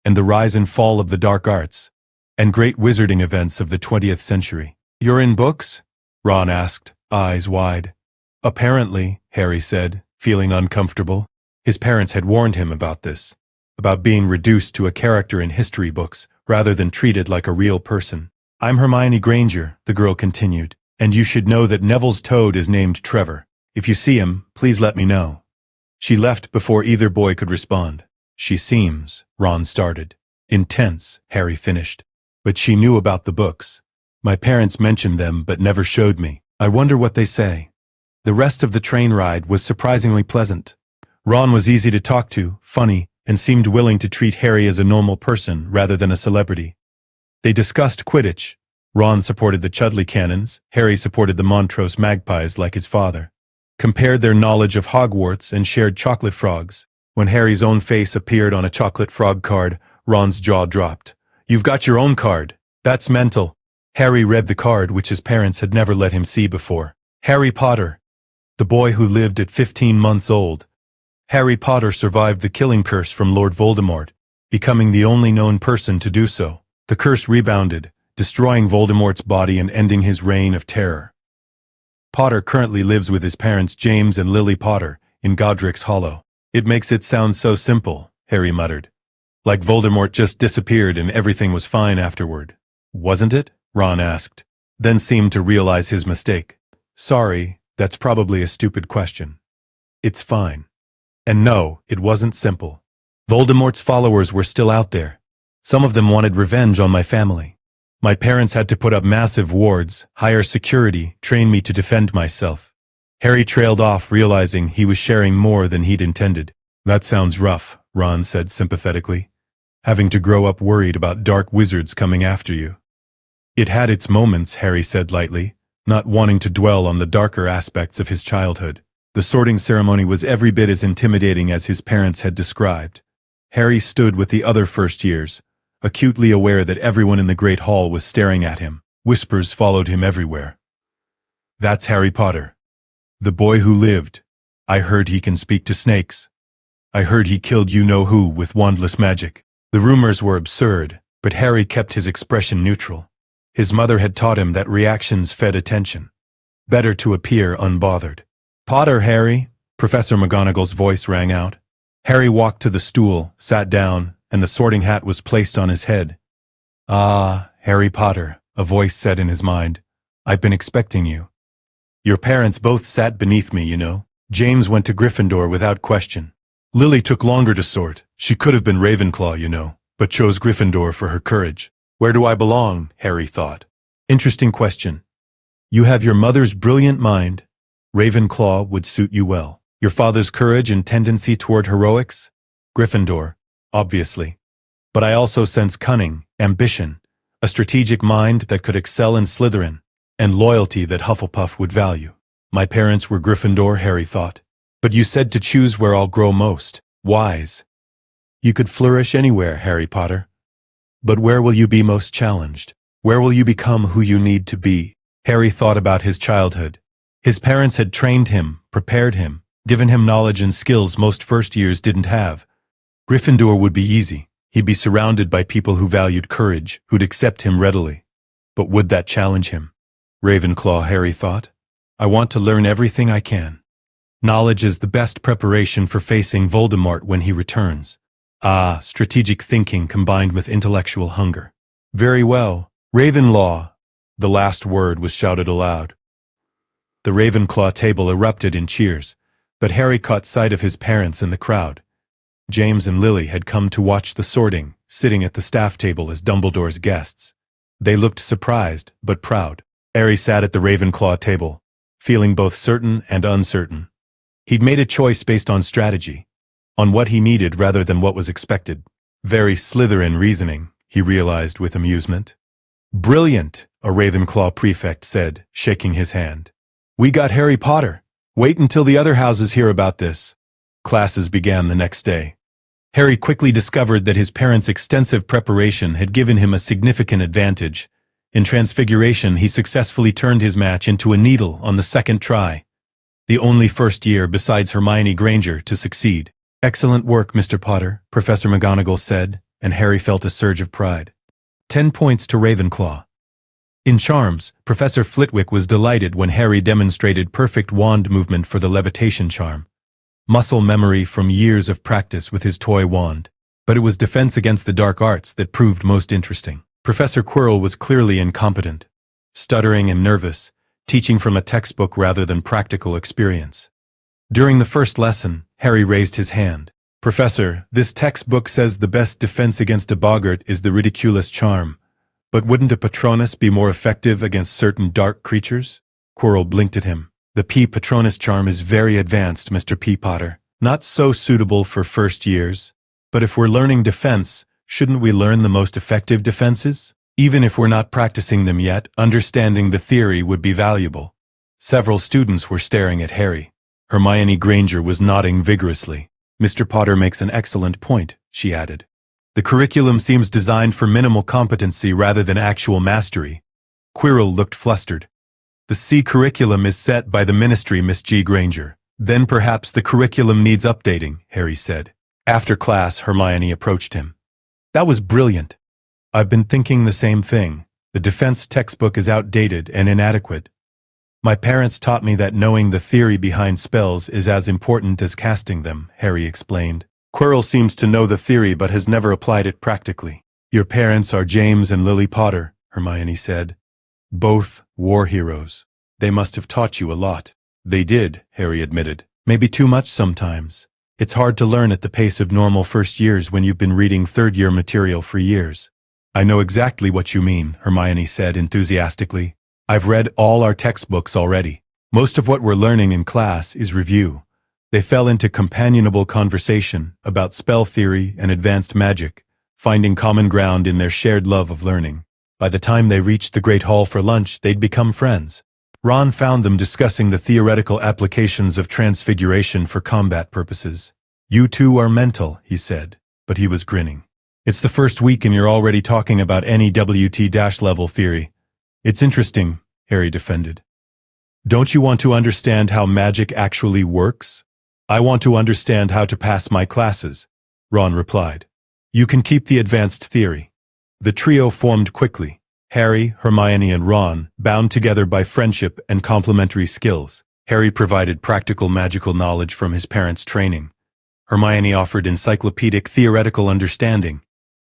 and the rise and fall of the dark arts, and great wizarding events of the 20th century." "You're in books?" Ron asked, eyes wide. "Apparently," Harry said, feeling uncomfortable. His parents had warned him about this, about being reduced to a character in history books rather than treated like a real person. "I'm Hermione Granger," the girl continued, "and you should know that Neville's toad is named Trevor. If you see him, please let me know." She left before either boy could respond. "She seems," Ron started. "Intense," Harry finished. "But she knew about the books. My parents mentioned them but never showed me. I wonder what they say." The rest of the train ride was surprisingly pleasant. Ron was easy to talk to, funny, and seemed willing to treat Harry as a normal person rather than a celebrity. They discussed Quidditch. Ron supported the Chudley Cannons, Harry supported the Montrose Magpies like his father. Compared their knowledge of Hogwarts and shared chocolate frogs. When Harry's own face appeared on a chocolate frog card, Ron's jaw dropped. "You've got your own card. That's mental." Harry read the card, which his parents had never let him see before. Harry Potter, the boy who lived at 15 months old. Harry Potter survived the killing curse from Lord Voldemort, becoming the only known person to do so. The curse rebounded, destroying Voldemort's body and ending his reign of terror. Potter currently lives with his parents James and Lily Potter in Godric's Hollow. "It makes it sound so simple," Harry muttered. "Like Voldemort just disappeared and everything was fine afterward." "Wasn't it?" Ron asked, then seemed to realize his mistake. "Sorry, that's probably a stupid question. It's fine. And no, it wasn't simple. Voldemort's followers were still out there. Some of them wanted revenge on my family. My parents had to put up massive wards, hire security, train me to defend myself." Harry trailed off, realizing he was sharing more than he'd intended. "That sounds rough," Ron said sympathetically. "Having to grow up worried about dark wizards coming after you." "It had its moments," Harry said lightly, not wanting to dwell on the darker aspects of his childhood. The sorting ceremony was every bit as intimidating as his parents had described. Harry stood with the other first years, acutely aware that everyone in the Great Hall was staring at him. Whispers followed him everywhere. "That's Harry Potter. The boy who lived. I heard he can speak to snakes. I heard he killed you-know-who with wandless magic." The rumors were absurd, but Harry kept his expression neutral. His mother had taught him that reactions fed attention. Better to appear unbothered. "Potter, Harry," Professor McGonagall's voice rang out. Harry walked to the stool, sat down, and the sorting hat was placed on his head. "Ah, Harry Potter," a voice said in his mind. "I've been expecting you. Your parents both sat beneath me, you know. James went to Gryffindor without question. Lily took longer to sort. She could have been Ravenclaw, you know, but chose Gryffindor for her courage. Where do I belong?" Harry thought. Interesting question. You have your mother's brilliant mind. Ravenclaw would suit you well. Your father's courage and tendency toward heroics? Gryffindor, obviously. But I also sense cunning, ambition, a strategic mind that could excel in Slytherin, and loyalty that Hufflepuff would value. My parents were Gryffindor, Harry thought. But you said to choose where I'll grow most. Wise. You could flourish anywhere, Harry Potter. But where will you be most challenged? Where will you become who you need to be? Harry thought about his childhood. His parents had trained him, prepared him, given him knowledge and skills most first years didn't have. Gryffindor would be easy. He'd be surrounded by people who valued courage, who'd accept him readily. But would that challenge him? Ravenclaw, Harry thought. I want to learn everything I can. Knowledge is the best preparation for facing Voldemort when he returns. Ah, strategic thinking combined with intellectual hunger. Very well. Ravenlaw. The last word was shouted aloud. The Ravenclaw table erupted in cheers, but Harry caught sight of his parents in the crowd. James and Lily had come to watch the sorting, sitting at the staff table as Dumbledore's guests. They looked surprised, but proud. Harry sat at the Ravenclaw table, feeling both certain and uncertain. He'd made a choice based on strategy, on what he needed rather than what was expected. Very Slytherin reasoning, he realized with amusement. Brilliant, a Ravenclaw prefect said, shaking his hand. We got Harry Potter. Wait until the other houses hear about this. Classes began the next day. Harry quickly discovered that his parents' extensive preparation had given him a significant advantage. In Transfiguration, he successfully turned his match into a needle on the second try. The only first year besides Hermione Granger to succeed. Excellent work, Mr. Potter, Professor McGonagall said, and Harry felt a surge of pride. 10 points to Ravenclaw. In Charms, Professor Flitwick was delighted when Harry demonstrated perfect wand movement for the levitation charm. Muscle memory from years of practice with his toy wand. But it was defense against the dark arts that proved most interesting. Professor Quirrell was clearly incompetent, stuttering and nervous, teaching from a textbook rather than practical experience. During the first lesson, Harry raised his hand. Professor, this textbook says the best defense against a boggart is the ridiculous charm. But wouldn't a Patronus be more effective against certain dark creatures? Quirrell blinked at him. The P. Patronus charm is very advanced, Mr. P. Potter. Not so suitable for first years. But if we're learning defense, shouldn't we learn the most effective defenses? Even if we're not practicing them yet, understanding the theory would be valuable. Several students were staring at Harry. Hermione Granger was nodding vigorously. Mr. Potter makes an excellent point, she added. The curriculum seems designed for minimal competency rather than actual mastery. Quirrell looked flustered. The C curriculum is set by the Ministry, Miss G. Granger. Then perhaps the curriculum needs updating, Harry said. After class, Hermione approached him. That was brilliant. I've been thinking the same thing. The defense textbook is outdated and inadequate. My parents taught me that knowing the theory behind spells is as important as casting them, Harry explained. Quirrell seems to know the theory but has never applied it practically. Your parents are James and Lily Potter, Hermione said. Both war heroes. They must have taught you a lot. They did, Harry admitted. Maybe too much sometimes. It's hard to learn at the pace of normal first years when you've been reading third-year material for years. I know exactly what you mean, Hermione said enthusiastically. I've read all our textbooks already. Most of what we're learning in class is review. They fell into companionable conversation about spell theory and advanced magic, finding common ground in their shared love of learning. By the time they reached the Great Hall for lunch, they'd become friends. Ron found them discussing the theoretical applications of transfiguration for combat purposes. You two are mental, he said, but he was grinning. It's the first week and you're already talking about NEWT-level theory. It's interesting, Harry defended. Don't you want to understand how magic actually works? I want to understand how to pass my classes, Ron replied. You can keep the advanced theory. The trio formed quickly. Harry, Hermione, and Ron, bound together by friendship and complementary skills. Harry provided practical magical knowledge from his parents' training. Hermione offered encyclopedic theoretical understanding.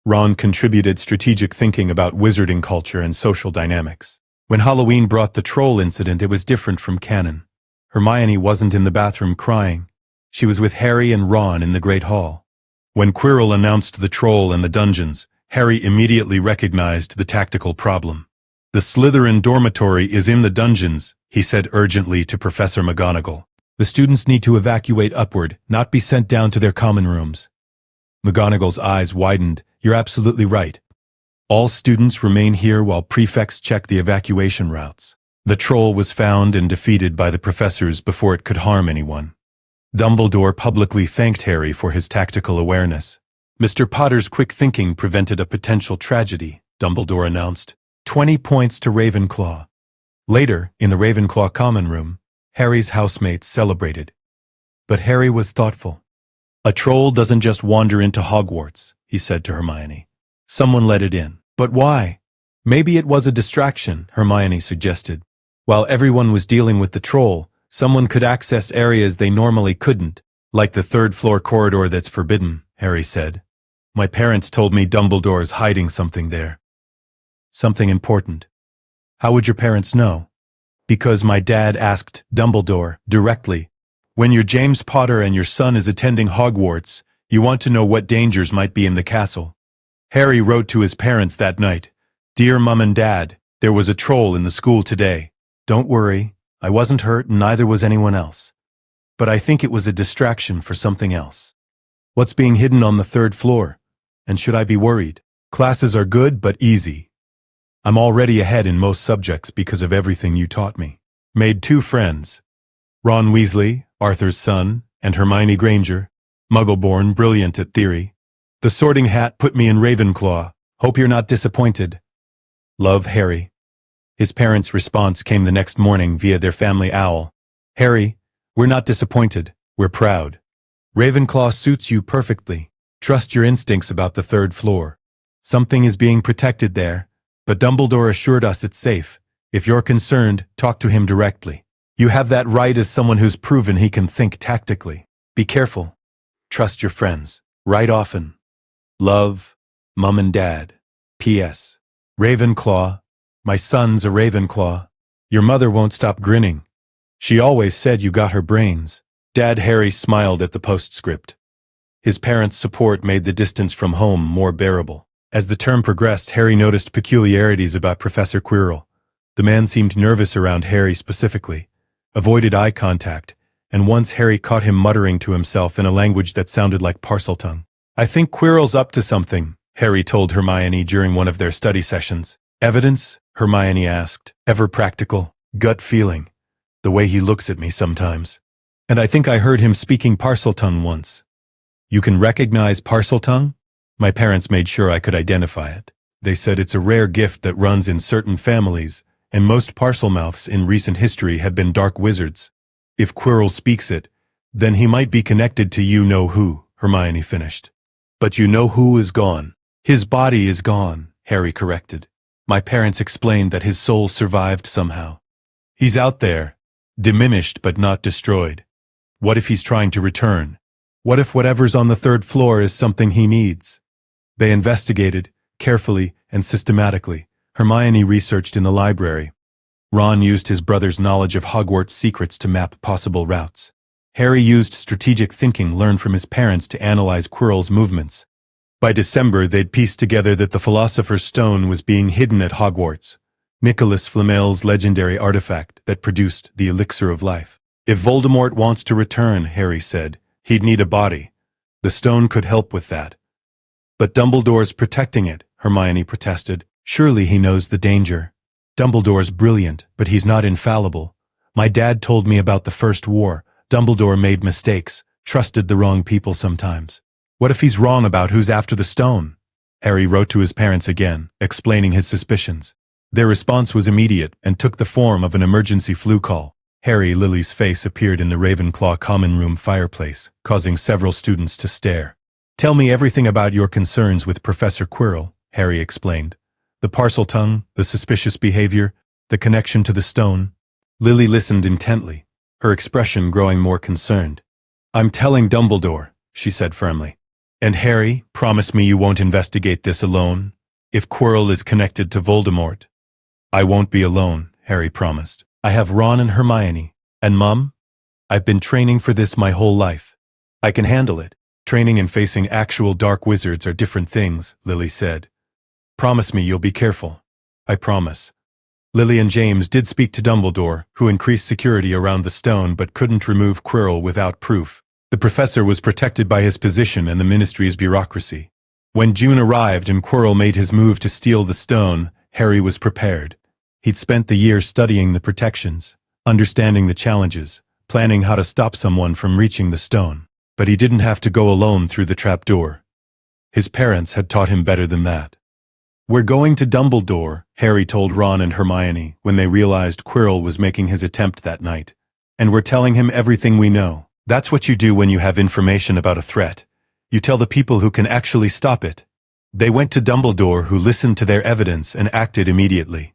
Ron contributed strategic thinking about wizarding culture and social dynamics. When Halloween brought the troll incident, it was different from canon. Hermione wasn't in the bathroom crying. She was with Harry and Ron in the Great Hall. When Quirrell announced the troll and the dungeons, Harry immediately recognized the tactical problem. "The Slytherin dormitory is in the dungeons," he said urgently to Professor McGonagall. "The students need to evacuate upward, not be sent down to their common rooms." McGonagall's eyes widened. "You're absolutely right. All students remain here while prefects check the evacuation routes." The troll was found and defeated by the professors before it could harm anyone. Dumbledore publicly thanked Harry for his tactical awareness. "Mr. Potter's quick thinking prevented a potential tragedy," Dumbledore announced. 20 points to Ravenclaw. Later, in the Ravenclaw common room, Harry's housemates celebrated. But Harry was thoughtful. "A troll doesn't just wander into Hogwarts," he said to Hermione. "Someone let it in." "But why?" "Maybe it was a distraction," Hermione suggested. "While everyone was dealing with the troll, someone could access areas they normally couldn't, like the third-floor corridor that's forbidden," Harry said. "My parents told me Dumbledore's hiding something there." "Something important." "How would your parents know?" "Because my dad asked Dumbledore directly. When you're James Potter and your son is attending Hogwarts, you want to know what dangers might be in the castle." Harry wrote to his parents that night, "Dear Mum and Dad, there was a troll in the school today. Don't worry, I wasn't hurt and neither was anyone else. But I think it was a distraction for something else. What's being hidden on the third floor? And should I be worried? Classes are good but easy. I'm already ahead in most subjects because of everything you taught me." Made 2 friends. Ron Weasley, Arthur's son, and Hermione Granger, Muggle-born, brilliant at theory. "The Sorting Hat put me in Ravenclaw. Hope you're not disappointed. Love, Harry." His parents' response came the next morning via their family owl. "Harry, we're not disappointed. We're proud. Ravenclaw suits you perfectly. Trust your instincts about the third floor. Something is being protected there, but Dumbledore assured us it's safe. If you're concerned, talk to him directly. You have that right as someone who's proven he can think tactically. Be careful. Trust your friends. Write often. Love, Mum and Dad. P.S. Ravenclaw. My son's a Ravenclaw. Your mother won't stop grinning. She always said you got her brains." Dad Harry smiled at the postscript. His parents' support made the distance from home more bearable. As the term progressed, Harry noticed peculiarities about Professor Quirrell. The man seemed nervous around Harry specifically, avoided eye contact, and once Harry caught him muttering to himself in a language that sounded like Parseltongue. "I think Quirrell's up to something," Harry told Hermione during one of their study sessions. "Evidence?" Hermione asked. "Ever practical? Gut feeling. The way he looks at me sometimes. And I think I heard him speaking Parseltongue once." "You can recognize Parseltongue?" My parents made sure I could identify it. They said it's a rare gift that runs in certain families, and most Parselmouths in recent history have been dark wizards. If Quirrell speaks it, then he might be connected to you-know-who, Hermione finished. "But you-know-who is gone." "His body is gone," Harry corrected. My parents explained that his soul survived somehow. "He's out there, diminished but not destroyed. What if he's trying to return? What if whatever's on the third floor is something he needs?" They investigated, carefully and systematically. Hermione researched in the library. Ron used his brother's knowledge of Hogwarts secrets to map possible routes. Harry used strategic thinking learned from his parents to analyze Quirrell's movements. By December, they'd pieced together that the Philosopher's Stone was being hidden at Hogwarts, Nicholas Flamel's legendary artifact that produced the Elixir of Life. "If Voldemort wants to return," Harry said, "he'd need a body. The stone could help with that." "But Dumbledore's protecting it," Hermione protested. "Surely he knows the danger. Dumbledore's brilliant, but he's not infallible. My dad told me about the First War. Dumbledore made mistakes, trusted the wrong people sometimes. What if he's wrong about who's after the stone?" Harry wrote to his parents again, explaining his suspicions. Their response was immediate and took the form of an emergency flu call. Harry Lily's face appeared in the Ravenclaw common room fireplace, causing several students to stare. "Tell me everything about your concerns with Professor Quirrell," Harry explained. The parcel tongue, the suspicious behavior, the connection to the stone. Lily listened intently, her expression growing more concerned. "I'm telling Dumbledore," she said firmly. "And Harry, promise me you won't investigate this alone. If Quirrell is connected to Voldemort." "I won't be alone," Harry promised. "I have Ron and Hermione. And Mum? I've been training for this my whole life. I can handle it." "Training and facing actual dark wizards are different things," Lily said. "Promise me you'll be careful." "I promise." Lily and James did speak to Dumbledore, who increased security around the stone but couldn't remove Quirrell without proof. The professor was protected by his position and the ministry's bureaucracy. When June arrived and Quirrell made his move to steal the stone, Harry was prepared. He'd spent the year studying the protections, understanding the challenges, planning how to stop someone from reaching the stone. But he didn't have to go alone through the trapdoor. His parents had taught him better than that. "We're going to Dumbledore," Harry told Ron and Hermione when they realized Quirrell was making his attempt that night. "And we're telling him everything we know. That's what you do when you have information about a threat. You tell the people who can actually stop it." They went to Dumbledore, who listened to their evidence and acted immediately.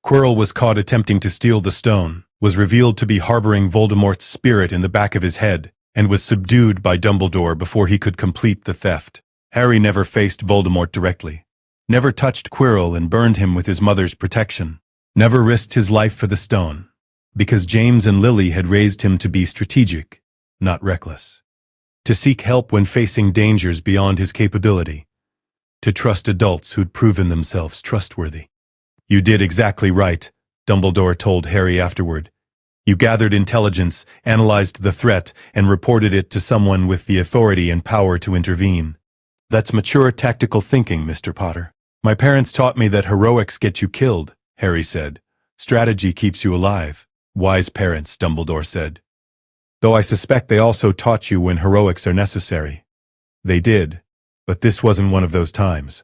Quirrell was caught attempting to steal the stone, was revealed to be harboring Voldemort's spirit in the back of his head, and was subdued by Dumbledore before he could complete the theft. Harry never faced Voldemort directly, never touched Quirrell and burned him with his mother's protection, never risked his life for the stone, because James and Lily had raised him to be strategic, not reckless, to seek help when facing dangers beyond his capability, to trust adults who'd proven themselves trustworthy. "You did exactly right," Dumbledore told Harry afterward. "You gathered intelligence, analyzed the threat, and reported it to someone with the authority and power to intervene. That's mature tactical thinking, Mr. Potter." "My parents taught me that heroics get you killed," Harry said. "Strategy keeps you alive." "Wise parents," Dumbledore said. "Though I suspect they also taught you when heroics are necessary." "They did, but this wasn't one of those times."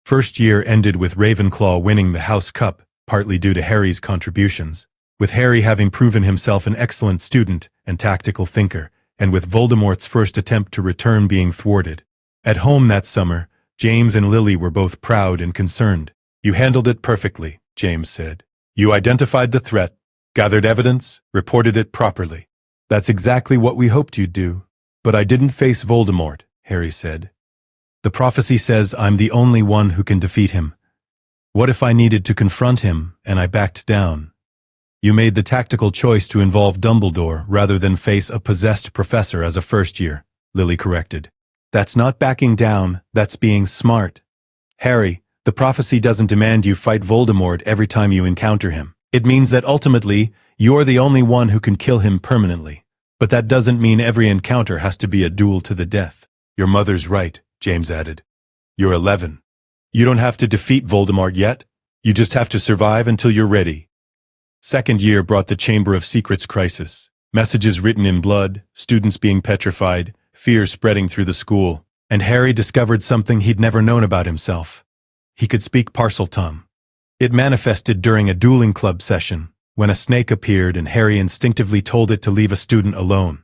First year ended with Ravenclaw winning the House Cup, partly due to Harry's contributions, with Harry having proven himself an excellent student and tactical thinker, and with Voldemort's first attempt to return being thwarted. At home that summer, James and Lily were both proud and concerned. "You handled it perfectly," James said. "You identified the threat, gathered evidence, reported it properly." "That's exactly what we hoped you'd do." "But I didn't face Voldemort," Harry said. "The prophecy says I'm the only one who can defeat him. What if I needed to confront him and I backed down?" "You made the tactical choice to involve Dumbledore rather than face a possessed professor as a first year," Lily corrected. "That's not backing down, that's being smart. Harry, the prophecy doesn't demand you fight Voldemort every time you encounter him. It means that ultimately, you're the only one who can kill him permanently. But that doesn't mean every encounter has to be a duel to the death." "Your mother's right," James added. "You're 11. You don't have to defeat Voldemort yet. You just have to survive until you're ready." Second year brought the Chamber of Secrets crisis. Messages written in blood, students being petrified, fear spreading through the school, and Harry discovered something he'd never known about himself. He could speak Parseltongue. It manifested during a dueling club session, when a snake appeared and Harry instinctively told it to leave a student alone.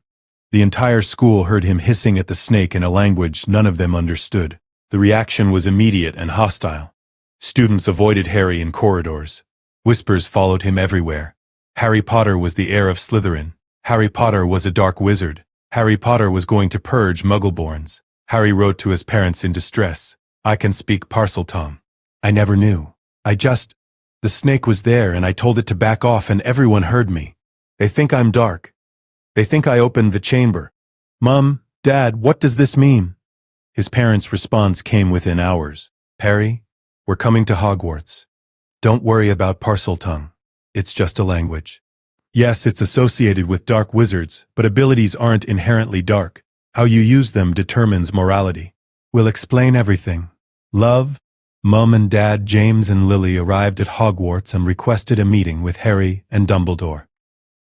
The entire school heard him hissing at the snake in a language none of them understood. The reaction was immediate and hostile. Students avoided Harry in corridors. Whispers followed him everywhere. Harry Potter was the heir of Slytherin. Harry Potter was a dark wizard. Harry Potter was going to purge Muggleborns. Harry wrote to his parents in distress. "I can speak Parseltongue. I never knew. The snake was there and I told it to back off and everyone heard me. They think I'm dark. They think I opened the chamber. Mum, Dad, what does this mean?" His parents' response came within hours. "Harry, we're coming to Hogwarts. Don't worry about Parseltongue. It's just a language. Yes, it's associated with dark wizards, but abilities aren't inherently dark. How you use them determines morality. We'll explain everything. Love." Mum and Dad, James and Lily arrived at Hogwarts and requested a meeting with Harry and Dumbledore.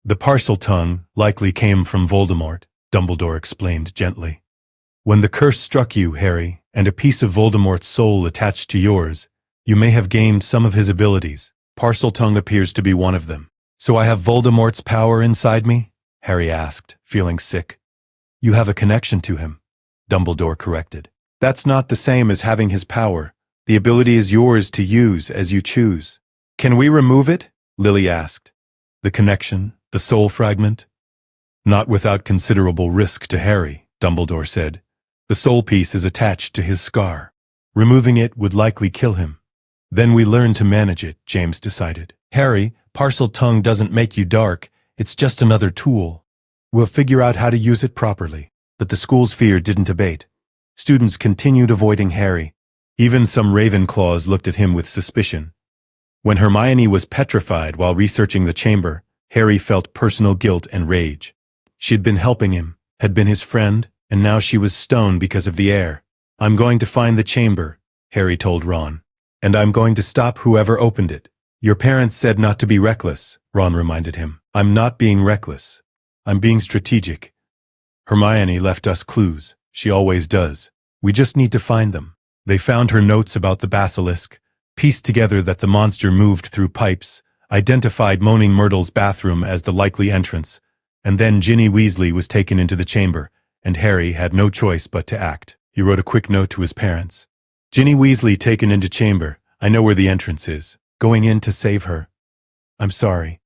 "The Parseltongue likely came from Voldemort," Dumbledore explained gently. "When the curse struck you, Harry, and a piece of Voldemort's soul attached to yours, you may have gained some of his abilities. Parseltongue appears to be one of them." "So I have Voldemort's power inside me?" Harry asked, feeling sick. "You have a connection to him," Dumbledore corrected. "That's not the same as having his power. The ability is yours to use as you choose. Can we remove it? Lily asked. The connection, the soul fragment? Not without considerable risk to Harry, Dumbledore said. The soul piece is attached to his scar. Removing it would likely kill him. Then we learn to manage it, James decided. Harry, Parseltongue doesn't make you dark. It's just another tool. We'll figure out how to use it properly. But the school's fear didn't abate. Students continued avoiding Harry. Even some Ravenclaws looked at him with suspicion. When Hermione was petrified while researching the chamber, Harry felt personal guilt and rage. She'd been helping him, had been his friend, and now she was stoned because of the air. I'm going to find the chamber, Harry told Ron. And I'm going to stop whoever opened it. Your parents said not to be reckless, Ron reminded him. I'm not being reckless. I'm being strategic. Hermione left us clues. She always does. We just need to find them. They found her notes about the basilisk, pieced together that the monster moved through pipes, identified Moaning Myrtle's bathroom as the likely entrance, and then Ginny Weasley was taken into the chamber, and Harry had no choice but to act. He wrote a quick note to his parents. Ginny Weasley taken into chamber. I know where the entrance is. Going in to save her. I'm sorry.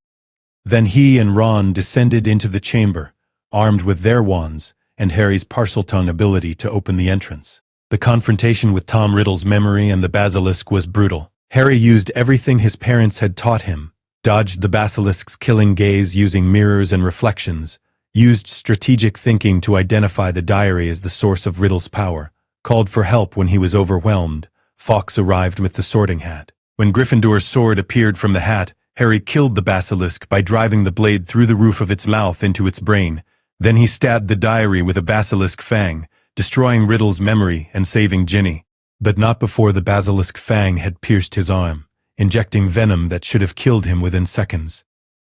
Then he and Ron descended into the chamber, armed with their wands and Harry's Parseltongue ability to open the entrance. The confrontation with Tom Riddle's memory and the basilisk was brutal. Harry used everything his parents had taught him, dodged the basilisk's killing gaze using mirrors and reflections, used strategic thinking to identify the diary as the source of Riddle's power, called for help when he was overwhelmed. Fawkes arrived with the Sorting Hat. When Gryffindor's sword appeared from the hat, Harry killed the basilisk by driving the blade through the roof of its mouth into its brain. Then he stabbed the diary with a basilisk fang, destroying Riddle's memory and saving Ginny. But not before the basilisk fang had pierced his arm, injecting venom that should have killed him within seconds.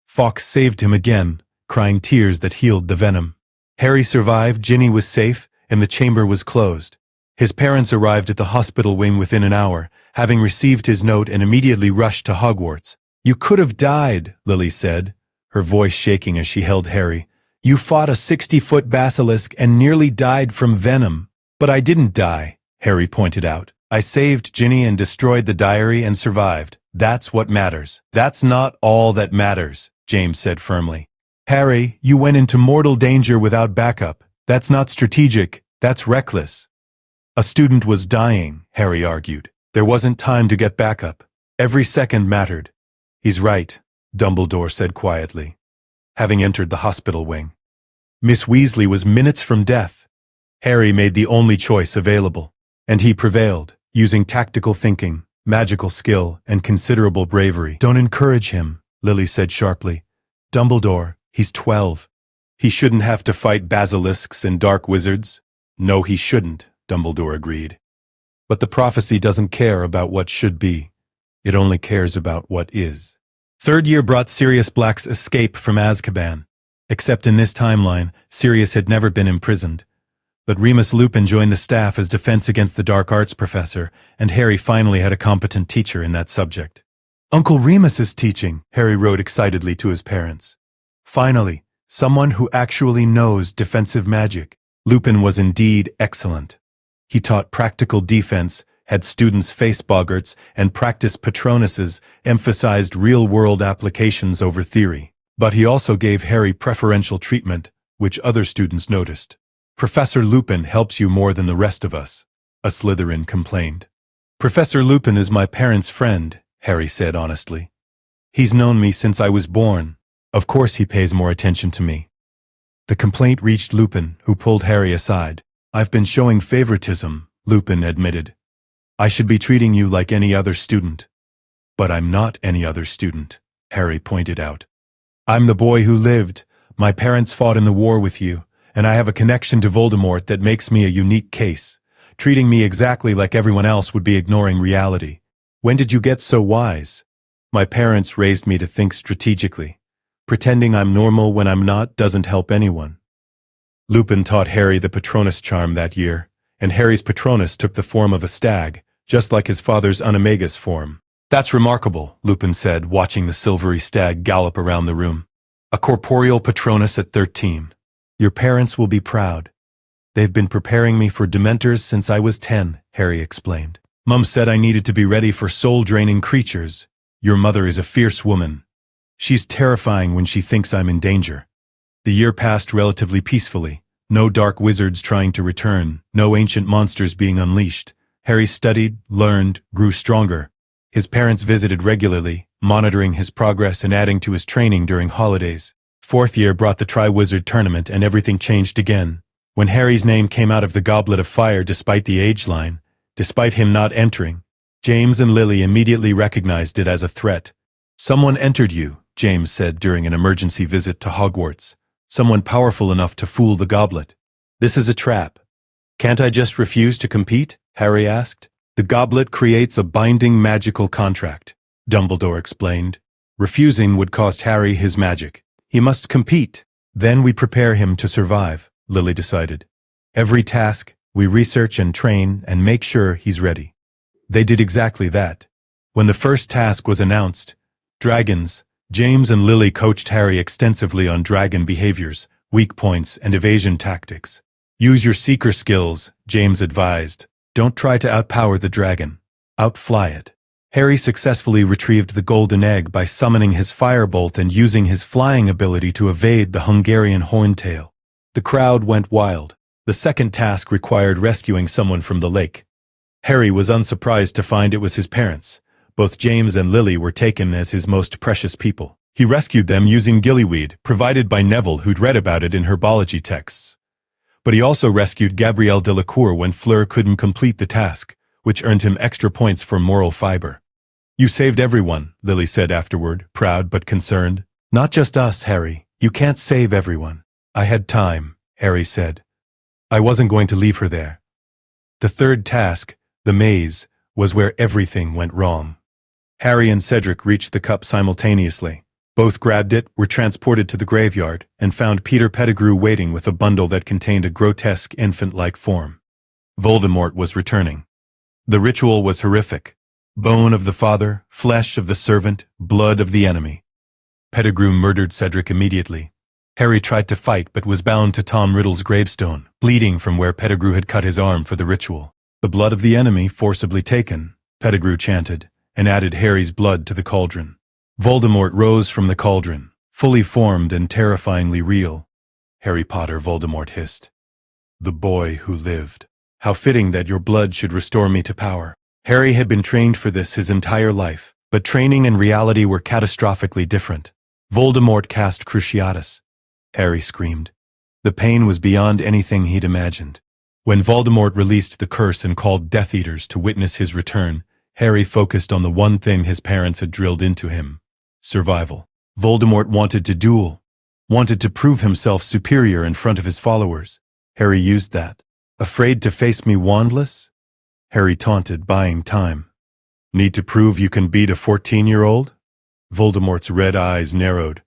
Fawkes saved him again, crying tears that healed the venom. Harry survived, Ginny was safe, and the chamber was closed. His parents arrived at the hospital wing within an hour, having received his note and immediately rushed to Hogwarts. You could have died, Lily said, her voice shaking as she held Harry. You fought a 60-foot basilisk and nearly died from venom. But I didn't die, Harry pointed out. I saved Ginny and destroyed the diary and survived. That's what matters. That's not all that matters, James said firmly. Harry, you went into mortal danger without backup. That's not strategic. That's reckless. A student was dying, Harry argued. There wasn't time to get backup. Every second mattered. He's right, Dumbledore said quietly, having entered the hospital wing. Miss Weasley was minutes from death. Harry made the only choice available, and he prevailed, using tactical thinking, magical skill, and considerable bravery. Don't encourage him, Lily said sharply. Dumbledore, he's 12. He shouldn't have to fight basilisks and dark wizards. No, he shouldn't, Dumbledore agreed. But the prophecy doesn't care about what should be. It only cares about what is. Third year brought Sirius Black's escape from Azkaban. Except in this timeline, Sirius had never been imprisoned. But Remus Lupin joined the staff as Defense Against the Dark Arts professor, and Harry finally had a competent teacher in that subject. Uncle Remus is teaching, Harry wrote excitedly to his parents. Finally, someone who actually knows defensive magic. Lupin was indeed excellent. He taught practical defense, had students face boggarts, and practiced Patronuses, emphasized real-world applications over theory. But he also gave Harry preferential treatment, which other students noticed. Professor Lupin helps you more than the rest of us, a Slytherin complained. Professor Lupin is my parents' friend, Harry said honestly. He's known me since I was born. Of course he pays more attention to me. The complaint reached Lupin, who pulled Harry aside. I've been showing favoritism, Lupin admitted. I should be treating you like any other student. But I'm not any other student, Harry pointed out. I'm the boy who lived. My parents fought in the war with you, and I have a connection to Voldemort that makes me a unique case. Treating me exactly like everyone else would be ignoring reality. When did you get so wise? My parents raised me to think strategically. Pretending I'm normal when I'm not doesn't help anyone. Lupin taught Harry the Patronus charm that year, and Harry's Patronus took the form of a stag, just like his father's Animagus form. That's remarkable, Lupin said, watching the silvery stag gallop around the room. A corporeal Patronus at 13. Your parents will be proud. They've been preparing me for Dementors since I was 10, Harry explained. Mum said I needed to be ready for soul-draining creatures. Your mother is a fierce woman. She's terrifying when she thinks I'm in danger. The year passed relatively peacefully. No dark wizards trying to return, no ancient monsters being unleashed. Harry studied, learned, grew stronger. His parents visited regularly, monitoring his progress and adding to his training during holidays. Fourth year brought the Tri-Wizard tournament and everything changed again. When Harry's name came out of the Goblet of Fire despite the age line, despite him not entering, James and Lily immediately recognized it as a threat. Someone entered you, James said during an emergency visit to Hogwarts. Someone powerful enough to fool the goblet. This is a trap. Can't I just refuse to compete? Harry asked. The goblet creates a binding magical contract, Dumbledore explained. Refusing would cost Harry his magic. He must compete. Then we prepare him to survive, Lily decided. Every task, we research and train and make sure he's ready. They did exactly that. When the first task was announced, dragons, James and Lily coached Harry extensively on dragon behaviors, weak points, and evasion tactics. Use your seeker skills, James advised. Don't try to outpower the dragon. Outfly it. Harry successfully retrieved the golden egg by summoning his firebolt and using his flying ability to evade the Hungarian horntail. The crowd went wild. The second task required rescuing someone from the lake. Harry was unsurprised to find it was his parents. Both James and Lily were taken as his most precious people. He rescued them using gillyweed, provided by Neville, who'd read about it in herbology texts. But he also rescued Gabrielle Delacour when Fleur couldn't complete the task, which earned him extra points for moral fiber. You saved everyone, Lily said afterward, proud but concerned. Not just us, Harry. You can't save everyone. I had time, Harry said. I wasn't going to leave her there. The third task, the maze, was where everything went wrong. Harry and Cedric reached the cup simultaneously. Both grabbed it, were transported to the graveyard, and found Peter Pettigrew waiting with a bundle that contained a grotesque infant-like form. Voldemort was returning. The ritual was horrific. Bone of the father, flesh of the servant, blood of the enemy. Pettigrew murdered Cedric immediately. Harry tried to fight but was bound to Tom Riddle's gravestone, bleeding from where Pettigrew had cut his arm for the ritual. The blood of the enemy forcibly taken, Pettigrew chanted, and added Harry's blood to the cauldron. Voldemort rose from the cauldron, fully formed and terrifyingly real. Harry Potter, Voldemort hissed. The boy who lived. How fitting that your blood should restore me to power. Harry had been trained for this his entire life, but training and reality were catastrophically different. Voldemort cast Cruciatus. Harry screamed. The pain was beyond anything he'd imagined. When Voldemort released the curse and called Death Eaters to witness his return, Harry focused on the one thing his parents had drilled into him. Survival. Voldemort wanted to duel, wanted to prove himself superior in front of his followers. Harry used that. Afraid to face me wandless? Harry taunted, buying time. Need to prove you can beat a 14-year-old? Voldemort's red eyes narrowed.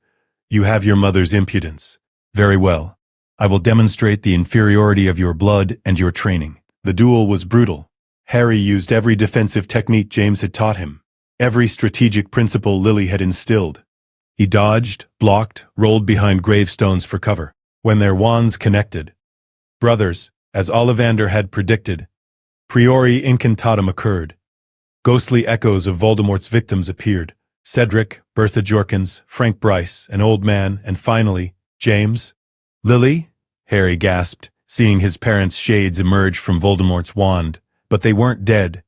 You have your mother's impudence. Very well. I will demonstrate the inferiority of your blood and your training. The duel was brutal. Harry used every defensive technique James had taught him, every strategic principle Lily had instilled. He dodged, blocked, rolled behind gravestones for cover. When their wands connected, brothers, as Ollivander had predicted, Priori Incantatum occurred. Ghostly echoes of Voldemort's victims appeared. Cedric, Bertha Jorkins, Frank Bryce, an old man, and finally, James. Lily? Harry gasped, seeing his parents' shades emerge from Voldemort's wand. But they weren't dead.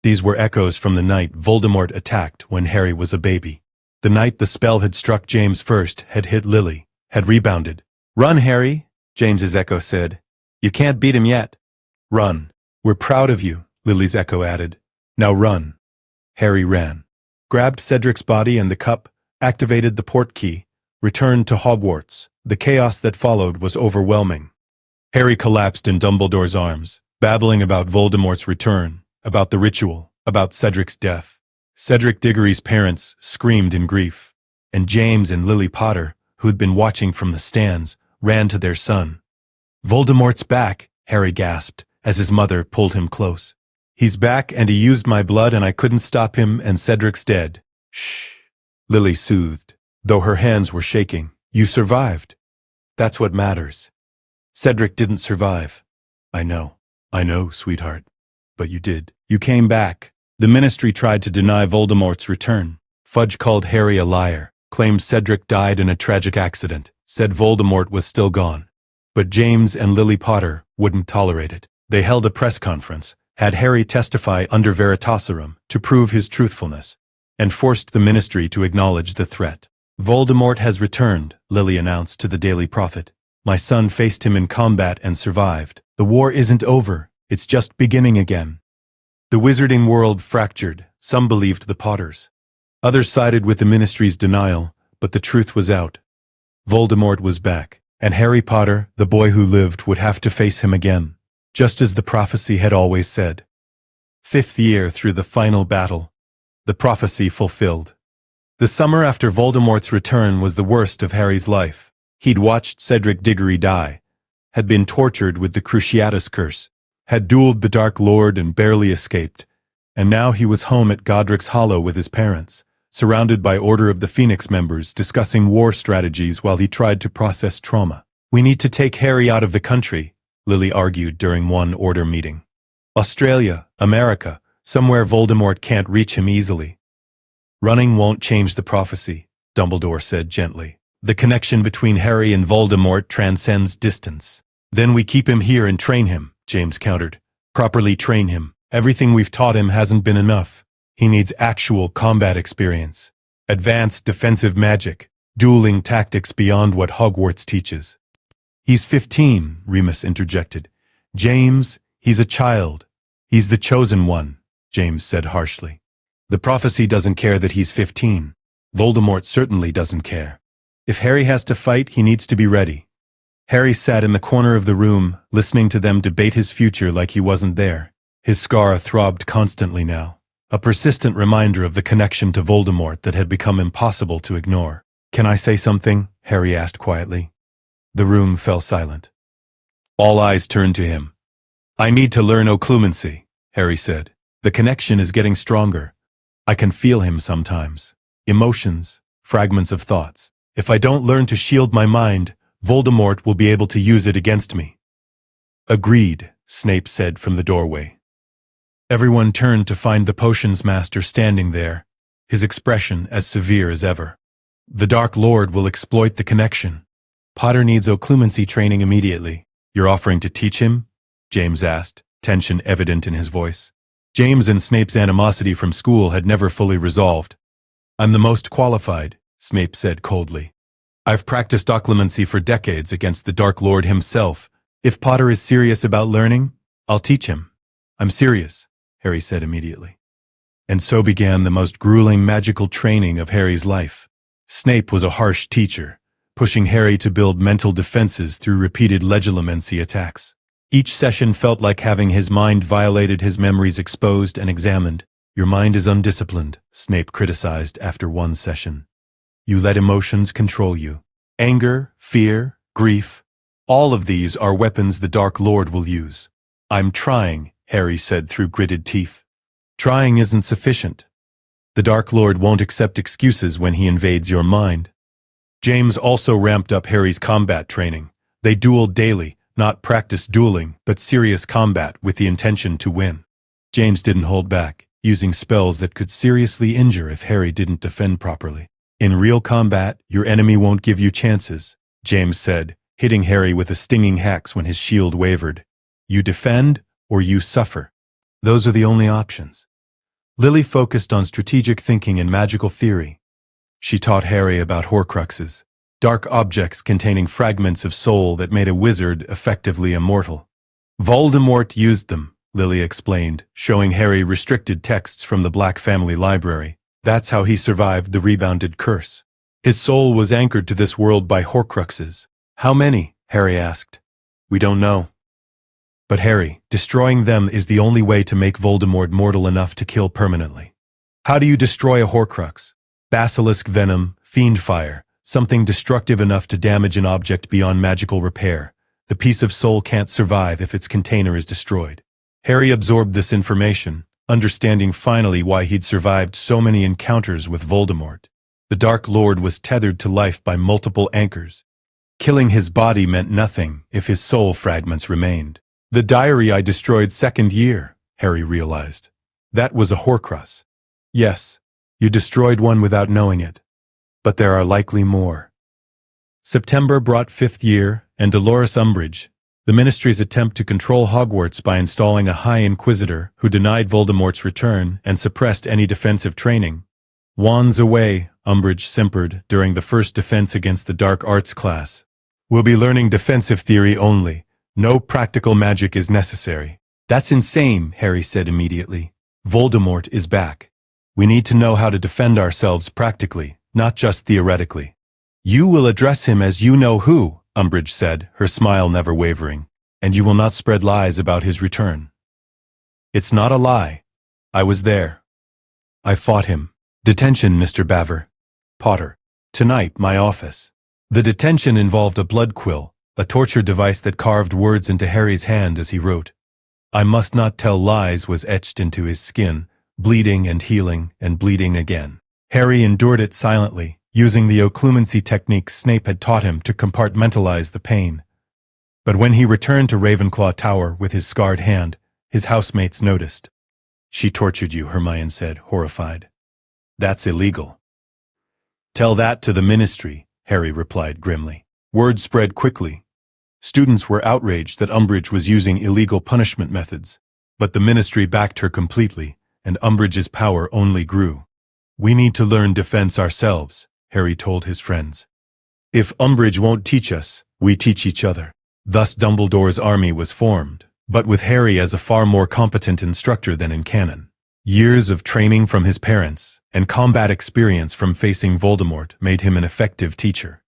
These were echoes from the night Voldemort attacked when Harry was a baby. The night the spell had struck James first, had hit Lily, had rebounded. Run, Harry, James's echo said. You can't beat him yet. Run. We're proud of you, Lily's echo added. Now run. Harry ran, grabbed Cedric's body and the cup, activated the port key, returned to Hogwarts. The chaos that followed was overwhelming. Harry collapsed in Dumbledore's arms, babbling about Voldemort's return, about the ritual, about Cedric's death. Cedric Diggory's parents screamed in grief, and James and Lily Potter, who'd been watching from the stands, ran to their son. Voldemort's back, Harry gasped, as his mother pulled him close. He's back and he used my blood and I couldn't stop him and Cedric's dead. Shh, Lily soothed, though her hands were shaking. You survived. That's what matters. Cedric didn't survive. I know, sweetheart. But you did. You came back. The Ministry tried to deny Voldemort's return. Fudge called Harry a liar, claimed Cedric died in a tragic accident, said Voldemort was still gone. But James and Lily Potter wouldn't tolerate it. They held a press conference, had Harry testify under Veritaserum to prove his truthfulness, and forced the Ministry to acknowledge the threat. Voldemort has returned, Lily announced to the Daily Prophet. My son faced him in combat and survived. The war isn't over, it's just beginning again. The wizarding world fractured. Some believed the Potters. Others sided with the Ministry's denial, but the truth was out. Voldemort was back, and Harry Potter, the boy who lived, would have to face him again, just as the prophecy had always said. 5th year through the final battle. The prophecy fulfilled. The summer after Voldemort's return was the worst of Harry's life. He'd watched Cedric Diggory die, had been tortured with the Cruciatus Curse, had dueled the Dark Lord and barely escaped, and now he was home at Godric's Hollow with his parents, surrounded by Order of the Phoenix members discussing war strategies while he tried to process trauma. We need to take Harry out of the country, Lily argued during one Order meeting. Australia, America, somewhere Voldemort can't reach him easily. Running won't change the prophecy, Dumbledore said gently. The connection between Harry and Voldemort transcends distance. Then we keep him here and train him, James countered. Properly train him. Everything we've taught him hasn't been enough. He needs actual combat experience. Advanced defensive magic. Dueling tactics beyond what Hogwarts teaches. He's 15, Remus interjected. James, he's a child. He's the chosen one, James said harshly. The prophecy doesn't care that he's 15. Voldemort certainly doesn't care. If Harry has to fight, he needs to be ready. Harry sat in the corner of the room, listening to them debate his future like he wasn't there. His scar throbbed constantly now, a persistent reminder of the connection to Voldemort that had become impossible to ignore. Can I say something? Harry asked quietly. The room fell silent. All eyes turned to him. I need to learn occlumency, Harry said. The connection is getting stronger. I can feel him sometimes. Emotions, fragments of thoughts. If I don't learn to shield my mind, Voldemort will be able to use it against me. Agreed, Snape said from the doorway. Everyone turned to find the potions master standing there, his expression as severe as ever. The Dark Lord will exploit the connection. Potter needs occlumency training immediately. You're offering to teach him? James asked, tension evident in his voice. James and Snape's animosity from school had never fully resolved. I'm the most qualified, Snape said coldly. I've practiced occlumency for decades against the Dark Lord himself. If Potter is serious about learning, I'll teach him. I'm serious, Harry said immediately. And so began the most grueling magical training of Harry's life. Snape was a harsh teacher, pushing Harry to build mental defenses through repeated legilimency attacks. Each session felt like having his mind violated, his memories exposed and examined. Your mind is undisciplined, Snape criticized after one session. You let emotions control you. Anger, fear, grief, all of these are weapons the Dark Lord will use. I'm trying, Harry said through gritted teeth. Trying isn't sufficient. The Dark Lord won't accept excuses when he invades your mind. James also ramped up Harry's combat training. They dueled daily, not practice dueling, but serious combat with the intention to win. James didn't hold back, using spells that could seriously injure if Harry didn't defend properly. In real combat, your enemy won't give you chances, James said, hitting Harry with a stinging hex when his shield wavered. You defend, or you suffer. Those are the only options. Lily focused on strategic thinking and magical theory. She taught Harry about Horcruxes, dark objects containing fragments of soul that made a wizard effectively immortal. Voldemort used them, Lily explained, showing Harry restricted texts from the Black Family Library. That's how he survived the rebounded curse. His soul was anchored to this world by Horcruxes. How many? Harry asked. We don't know. But Harry, destroying them is the only way to make Voldemort mortal enough to kill permanently. How do you destroy a Horcrux? Basilisk venom, fiend fire, something destructive enough to damage an object beyond magical repair. The piece of soul can't survive if its container is destroyed. Harry absorbed this information, understanding finally why he'd survived so many encounters with Voldemort. The Dark Lord was tethered to life by multiple anchors. Killing his body meant nothing if his soul fragments remained. The diary I destroyed 2nd year, Harry realized. That was a Horcrux. Yes, you destroyed one without knowing it. But there are likely more. September brought fifth year and Dolores Umbridge, the Ministry's attempt to control Hogwarts by installing a High Inquisitor who denied Voldemort's return and suppressed any defensive training. Wands away, Umbridge simpered during the first defense against the dark arts class. We'll be learning defensive theory only. No practical magic is necessary. That's insane, Harry said immediately. Voldemort is back. We need to know how to defend ourselves practically, not just theoretically. You will address him as you know who, Umbridge said, her smile never wavering, and you will not spread lies about his return. It's not a lie. I was there. I fought him. Detention, Mr. Baver. Potter. Tonight, my office. The detention involved a blood quill, a torture device that carved words into Harry's hand as he wrote. I must not tell lies was etched into his skin, bleeding and healing and bleeding again. Harry endured it silently, using the occlumency techniques Snape had taught him to compartmentalize the pain. But when he returned to Ravenclaw Tower with his scarred hand, his housemates noticed. She tortured you, Hermione said, horrified. That's illegal. Tell that to the Ministry, Harry replied grimly. Word spread quickly. Students were outraged that Umbridge was using illegal punishment methods, but the Ministry backed her completely, and Umbridge's power only grew. We need to learn defense ourselves, Harry told his friends. If Umbridge won't teach us, we teach each other. Thus Dumbledore's army was formed, but with Harry as a far more competent instructor than in canon. Years of training from his parents and combat experience from facing Voldemort made him an effective teacher.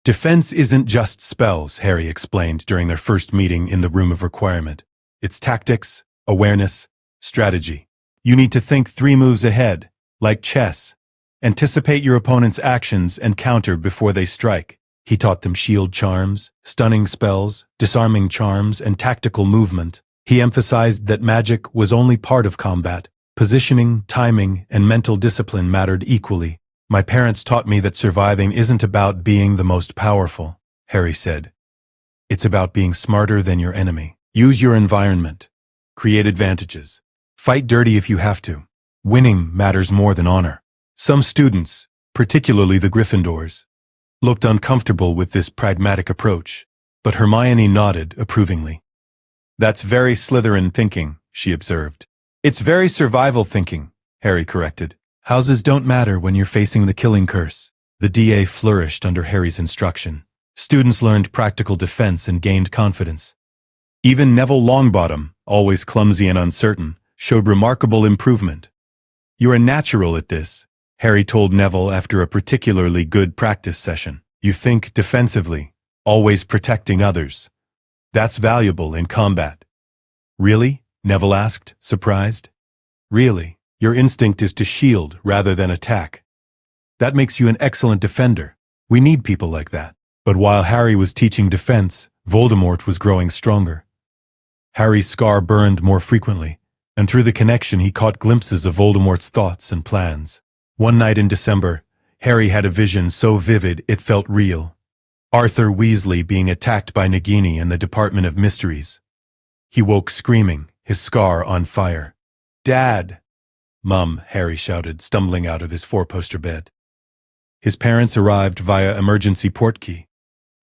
Defense isn't just spells, Harry explained during their first meeting in the Room of Requirement. It's tactics, awareness, strategy. You need to think 3 moves ahead, like chess. Anticipate your opponent's actions and counter before they strike. He taught them shield charms, stunning spells, disarming charms, and tactical movement. He emphasized that magic was only part of combat. Positioning, timing, and mental discipline mattered equally. My parents taught me that surviving isn't about being the most powerful, Harry said. It's about being smarter than your enemy. Use your environment. Create advantages. Fight dirty if you have to. Winning matters more than honor. Some students, particularly the Gryffindors, looked uncomfortable with this pragmatic approach, but Hermione nodded approvingly. That's very Slytherin thinking, she observed. It's very survival thinking, Harry corrected. Houses don't matter when you're facing the killing curse. The DA flourished under Harry's instruction. Students learned practical defense and gained confidence. Even Neville Longbottom, always clumsy and uncertain, showed remarkable improvement. You're a natural at this, Harry told Neville after a particularly good practice session. You think defensively, always protecting others. That's valuable in combat. Really? Neville asked, surprised. Really, your instinct is to shield rather than attack. That makes you an excellent defender. We need people like that. But while Harry was teaching defense, Voldemort was growing stronger. Harry's scar burned more frequently, and through the connection he caught glimpses of Voldemort's thoughts and plans. One night in December, Harry had a vision so vivid it felt real. Arthur Weasley being attacked by Nagini in the Department of Mysteries. He woke screaming, his scar on fire. Dad! Mum, Harry shouted, stumbling out of his 4-poster bed. His parents arrived via emergency portkey.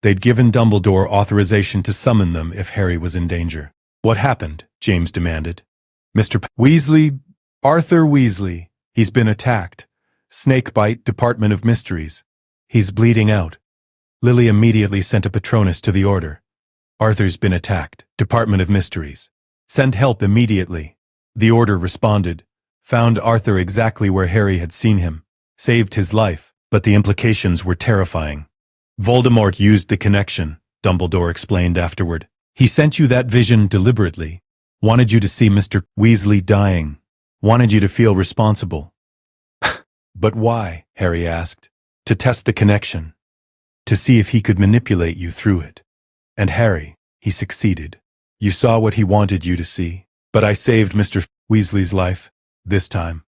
They'd given Dumbledore authorization to summon them if Harry was in danger. What happened? James demanded. Mr. Weasley, Arthur Weasley. He's been attacked. Snakebite, Department of Mysteries. He's bleeding out. Lily immediately sent a Patronus to the order. Arthur's been attacked. Department of Mysteries. Send help immediately. The order responded. Found Arthur exactly where Harry had seen him. Saved his life, but the implications were terrifying. Voldemort used the connection, Dumbledore explained afterward. He sent you that vision deliberately. Wanted you to see Mr. Weasley dying. Wanted you to feel responsible. But why? Harry asked. To test the connection. To see if he could manipulate you through it. And Harry, he succeeded. You saw what he wanted you to see. But I saved Mr. Weasley's life, this time.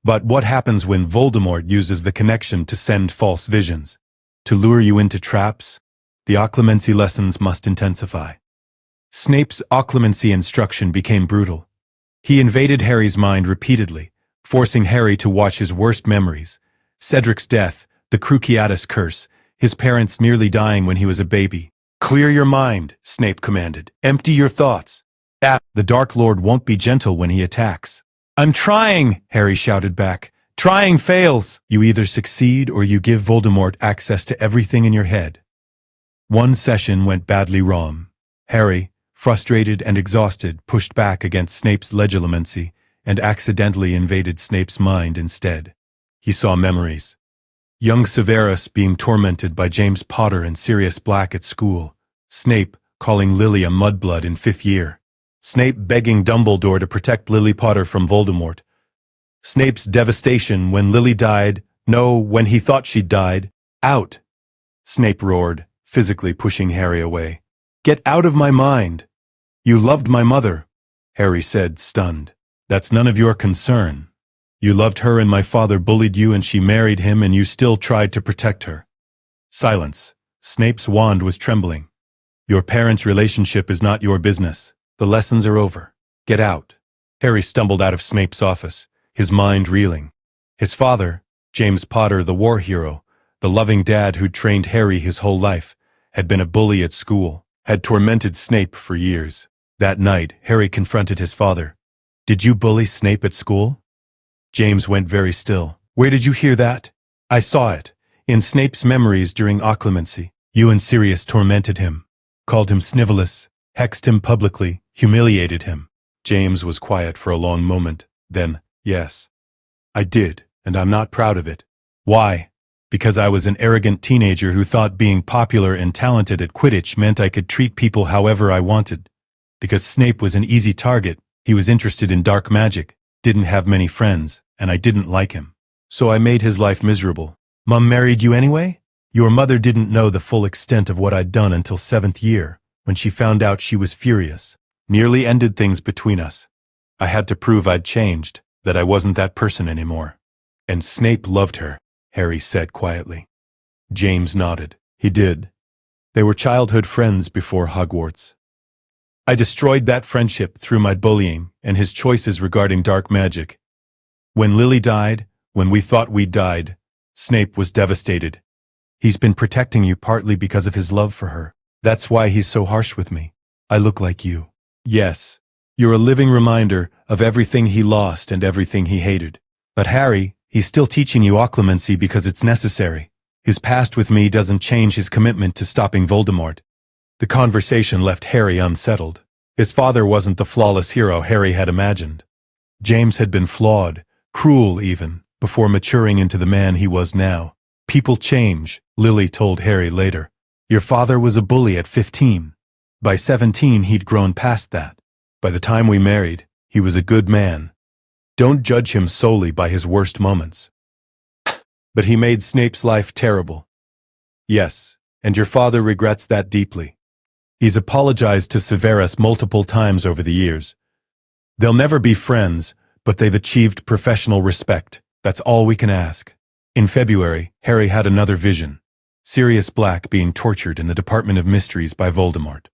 But what happens when Voldemort uses the connection to send false visions? To lure you into traps? The occlumency lessons must intensify. Snape's occlumency instruction became brutal. He invaded Harry's mind repeatedly, forcing Harry to watch his worst memories. Cedric's death, the Cruciatus curse, his parents nearly dying when he was a baby. "Clear your mind," Snape commanded. "Empty your thoughts. The Dark Lord won't be gentle when he attacks." "I'm trying," Harry shouted back. "Trying fails. You either succeed or you give Voldemort access to everything in your head." One session went badly wrong. Harry, frustrated and exhausted, pushed back against Snape's legilimency and accidentally invaded Snape's mind instead. He saw memories. Young Severus being tormented by James Potter and Sirius Black at school. Snape calling Lily a mudblood in 5th year. Snape begging Dumbledore to protect Lily Potter from Voldemort. Snape's devastation when Lily died, no, when he thought she'd died. "Out!" Snape roared, physically pushing Harry away. "Get out of my mind!" "You loved my mother," Harry said, stunned. "That's none of your concern. You loved her and my father bullied you and she married him and you still tried to protect her." Silence. Snape's wand was trembling. "Your parents' relationship is not your business. The lessons are over. Get out." Harry stumbled out of Snape's office, his mind reeling. His father, James Potter, the war hero, the loving dad who'd trained Harry his whole life, had been a bully at school, had tormented Snape for years. That night, Harry confronted his father. "Did you bully Snape at school?" James went very still. "Where did you hear that?" "I saw it. In Snape's memories during occlumency. You and Sirius tormented him, called him Snivelus, hexed him publicly, humiliated him." James was quiet for a long moment. Then, "Yes, I did, and I'm not proud of it." "Why?" "Because I was an arrogant teenager who thought being popular and talented at Quidditch meant I could treat people however I wanted. Because Snape was an easy target, he was interested in dark magic, didn't have many friends, and I didn't like him. So I made his life miserable." "Mum married you anyway?" "Your mother didn't know the full extent of what I'd done until 7th year. When she found out, she was furious. Nearly ended things between us. I had to prove I'd changed, that I wasn't that person anymore." "And Snape loved her," Harry said quietly. James nodded. "He did. They were childhood friends before Hogwarts. I destroyed that friendship through my bullying and his choices regarding dark magic. When Lily died, when we thought we'd died, Snape was devastated. He's been protecting you partly because of his love for her. That's why he's so harsh with me. I look like you." "Yes, you're a living reminder of everything he lost and everything he hated. But Harry, he's still teaching you occlumency because it's necessary. His past with me doesn't change his commitment to stopping Voldemort." The conversation left Harry unsettled. His father wasn't the flawless hero Harry had imagined. James had been flawed, cruel even, before maturing into the man he was now. "People change," Lily told Harry later. "Your father was a bully at 15. By 17 he'd grown past that. By the time we married, he was a good man. Don't judge him solely by his worst moments." "But he made Snape's life terrible." "Yes, and your father regrets that deeply. He's apologized to Severus multiple times over the years. They'll never be friends, but they've achieved professional respect. That's all we can ask." In February, Harry had another vision. Sirius Black being tortured in the Department of Mysteries by Voldemort.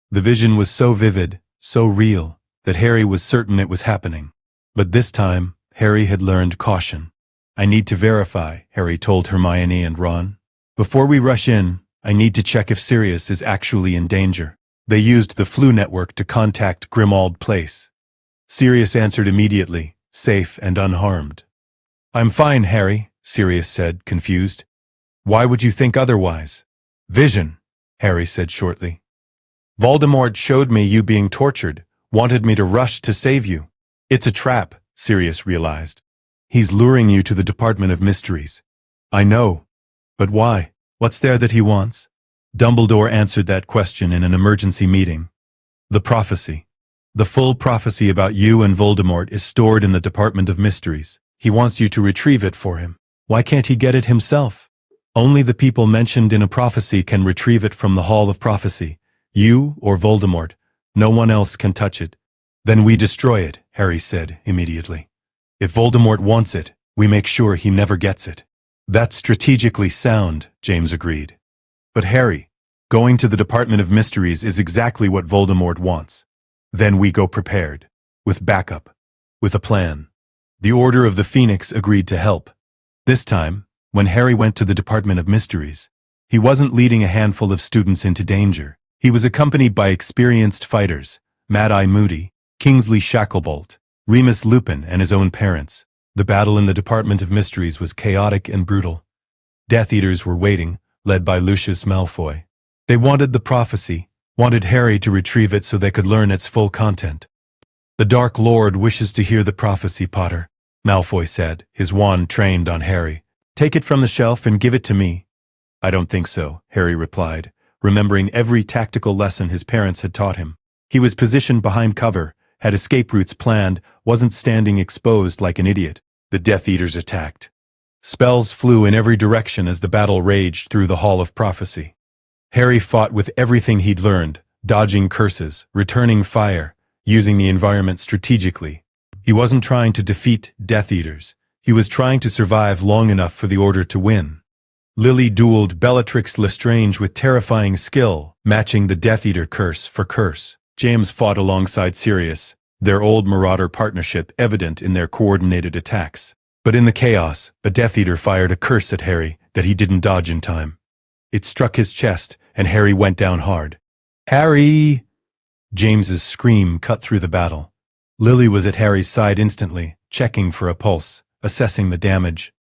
The vision was so vivid, so real, that Harry was certain it was happening. But this time, Harry had learned caution. "I need to verify," Harry told Hermione and Ron. "Before we rush in, I need to check if Sirius is actually in danger." They used the Flu network to contact Grimmauld Place. Sirius answered immediately, safe and unharmed. "I'm fine, Harry," Sirius said, confused. "Why would you think otherwise?" "Vision," Harry said shortly. "Voldemort showed me you being tortured, wanted me to rush to save you." "It's a trap," Sirius realized. "He's luring you to the Department of Mysteries." "I know. But why? What's there that he wants?" Dumbledore answered that question in an emergency meeting. "The prophecy. The full prophecy about you and Voldemort is stored in the Department of Mysteries. He wants you to retrieve it for him. Why can't he get it himself? Only the people mentioned in a prophecy can retrieve it from the Hall of Prophecy. You or Voldemort. No one else can touch it." "Then we destroy it," Harry said immediately. "If Voldemort wants it, we make sure he never gets it." "That's strategically sound," James agreed. "But Harry, going to the Department of Mysteries is exactly what Voldemort wants. Then we go prepared." with backup, with a plan. The Order of the Phoenix agreed to help. This time, when Harry went to the Department of Mysteries, he wasn't leading a handful of students into danger. He was accompanied by experienced fighters, Mad-Eye Moody, Kingsley Shacklebolt, Remus Lupin, and his own parents. The battle in the Department of Mysteries was chaotic and brutal. Death Eaters were waiting, led by Lucius Malfoy. They wanted the prophecy, wanted Harry to retrieve it so they could learn its full content. "The Dark Lord wishes to hear the prophecy, Potter," Malfoy said, his wand trained on Harry. "Take it from the shelf and give it to me." "I don't think so," Harry replied, remembering every tactical lesson his parents had taught him. He was positioned behind cover, had escape routes planned, wasn't standing exposed like an idiot. The Death Eaters attacked. Spells flew in every direction as the battle raged through the Hall of Prophecy. Harry fought with everything he'd learned, dodging curses, returning fire, using the environment strategically. He wasn't trying to defeat Death Eaters. He was trying to survive long enough for the Order to win. Lily dueled Bellatrix Lestrange with terrifying skill, matching the Death Eater curse for curse. James fought alongside Sirius, their old Marauder partnership evident in their coordinated attacks. But in the chaos, a Death Eater fired a curse at Harry that he didn't dodge in time. It struck his chest, and Harry went down hard. "Harry!" James's scream cut through the battle. Lily was at Harry's side instantly, checking for a pulse, assessing the damage.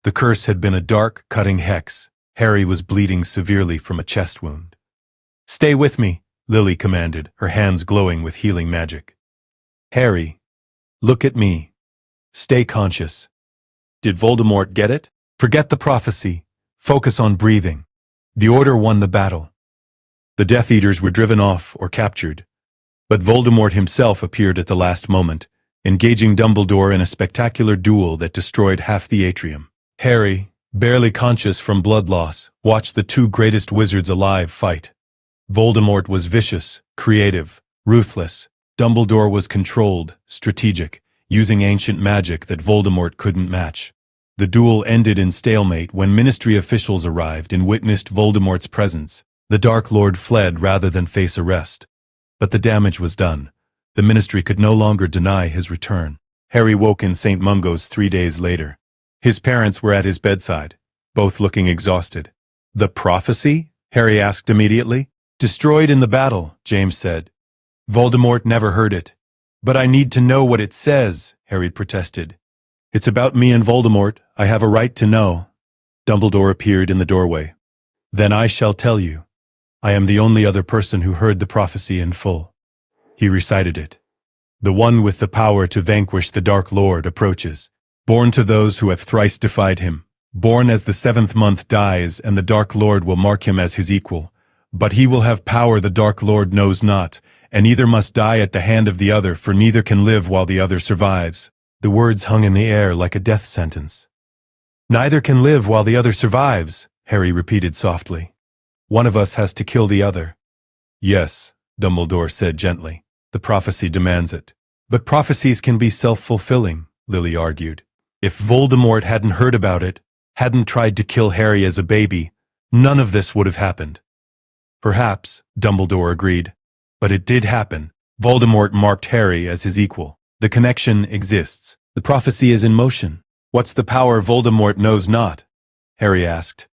The curse had been a dark, cutting hex. Harry was bleeding severely from a chest wound. "Stay with me," Lily commanded, her hands glowing with healing magic. "Harry, look at me. Stay conscious." Did Voldemort get it? Forget the prophecy. Focus on breathing. The Order won the battle. The Death Eaters were driven off or captured. But Voldemort himself appeared at the last moment, engaging Dumbledore in a spectacular duel that destroyed half the atrium. Harry, barely conscious from blood loss, watched the two greatest wizards alive fight. Voldemort was vicious, creative, ruthless. Dumbledore was controlled, strategic, using ancient magic that Voldemort couldn't match. The duel ended in stalemate when Ministry officials arrived and witnessed Voldemort's presence. The Dark Lord fled rather than face arrest. But the damage was done. The Ministry could no longer deny his return. Harry woke in St. Mungo's 3 days later. His parents were at his bedside, both looking exhausted. "The prophecy?" Harry asked immediately. "Destroyed in the battle," James said. "Voldemort never heard it." "But I need to know what it says," Harry protested. "It's about me and Voldemort. I have a right to know." Dumbledore appeared in the doorway. "Then I shall tell you. I am the only other person who heard the prophecy in full." He recited it. "The one with the power to vanquish the Dark Lord approaches, born to those who have thrice defied him. Born as the 7th month dies, and the Dark Lord will mark him as his equal. But he will have power the Dark Lord knows not, and either must die at the hand of the other, for neither can live while the other survives." The words hung in the air like a death sentence. "Neither can live while the other survives," Harry repeated softly. "One of us has to kill the other." "Yes," Dumbledore said gently. "The prophecy demands it." "But prophecies can be self-fulfilling," Lily argued. "If Voldemort hadn't heard about it, hadn't tried to kill Harry as a baby, none of this would have happened." "Perhaps," Dumbledore agreed. "But it did happen. Voldemort marked Harry as his equal. The connection exists. The prophecy is in motion. What's the power Voldemort knows not?" Harry asked.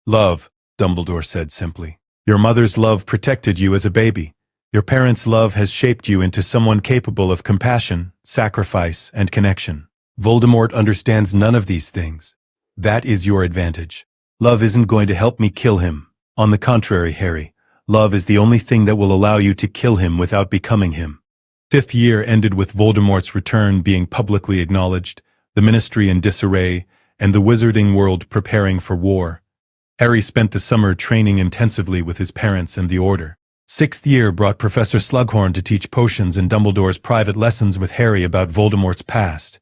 "Love," Dumbledore said simply. "Your mother's love protected you as a baby. Your parents' love has shaped you into someone capable of compassion, sacrifice, and connection. Voldemort understands none of these things. That is your advantage. Love isn't going to help me kill him. On the contrary, Harry, love is the only thing that will allow you to kill him without becoming him." 5th year ended with Voldemort's return being publicly acknowledged, the Ministry in disarray, and the wizarding world preparing for war. Harry spent the summer training intensively with his parents and the Order. 6th year brought Professor Slughorn to teach potions and Dumbledore's private lessons with Harry about Voldemort's past.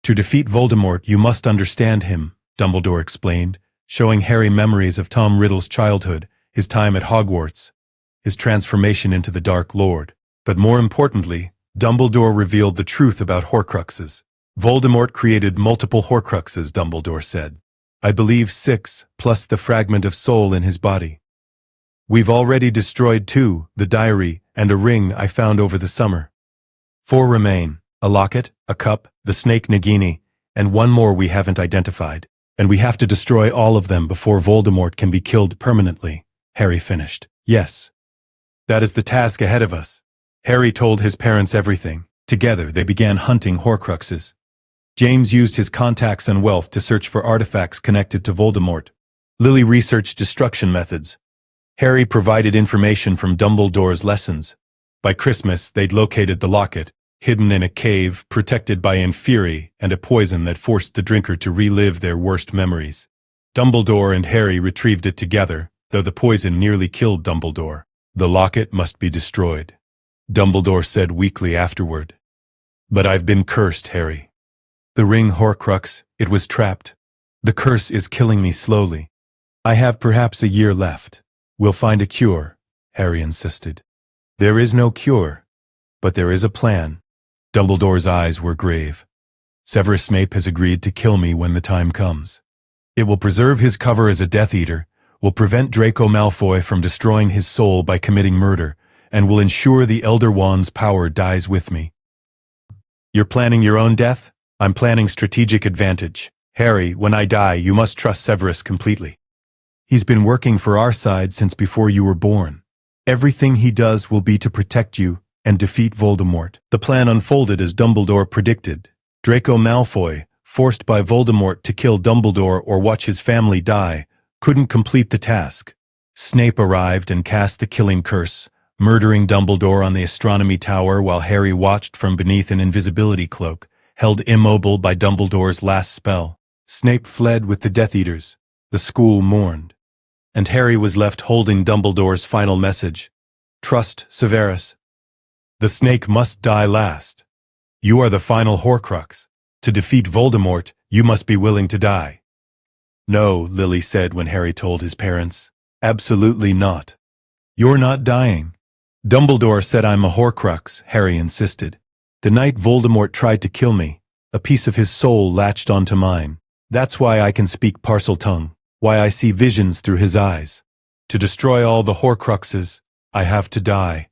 "To defeat Voldemort, you must understand him," Dumbledore explained, showing Harry memories of Tom Riddle's childhood, his time at Hogwarts, his transformation into the Dark Lord. But more importantly, Dumbledore revealed the truth about Horcruxes. "Voldemort created multiple Horcruxes," Dumbledore said. "I believe 6, plus the fragment of soul in his body. We've already destroyed 2, the diary, and a ring I found over the summer. 4 remain: a locket, a cup, the snake Nagini, and one more we haven't identified. And we have to destroy all of them before Voldemort can be killed permanently, Harry finished. Yes. That is the task ahead of us. Harry told his parents everything. Together they began hunting Horcruxes. James used his contacts and wealth to search for artifacts connected to Voldemort. Lily researched destruction methods. Harry provided information from Dumbledore's lessons. By Christmas, they'd located the locket, hidden in a cave, protected by Inferi and a poison that forced the drinker to relive their worst memories. Dumbledore and Harry retrieved it together, though the poison nearly killed Dumbledore. The locket must be destroyed, Dumbledore said weakly afterward. But I've been cursed, Harry. The ring Horcrux, it was trapped. The curse is killing me slowly. I have perhaps a year left. We'll find a cure, Harry insisted. There is no cure, but there is a plan. Dumbledore's eyes were grave. Severus Snape has agreed to kill me when the time comes. It will preserve his cover as a Death Eater, will prevent Draco Malfoy from destroying his soul by committing murder, and will ensure the Elder Wand's power dies with me. You're planning your own death? I'm planning strategic advantage. Harry, when I die, you must trust Severus completely. He's been working for our side since before you were born. Everything he does will be to protect you and defeat Voldemort. The plan unfolded as Dumbledore predicted. Draco Malfoy, forced by Voldemort to kill Dumbledore or watch his family die, couldn't complete the task. Snape arrived and cast the killing curse, murdering Dumbledore on the astronomy tower while Harry watched from beneath an invisibility cloak, held immobile by Dumbledore's last spell. Snape fled with the Death Eaters. The school mourned. And Harry was left holding Dumbledore's final message. Trust Severus. The snake must die last. You are the final Horcrux. To defeat Voldemort, you must be willing to die. No, Lily said when Harry told his parents. Absolutely not. You're not dying. Dumbledore said I'm a Horcrux, Harry insisted. The night Voldemort tried to kill me, a piece of his soul latched onto mine. That's why I can speak Parseltongue, why I see visions through his eyes. To destroy all the Horcruxes, I have to die.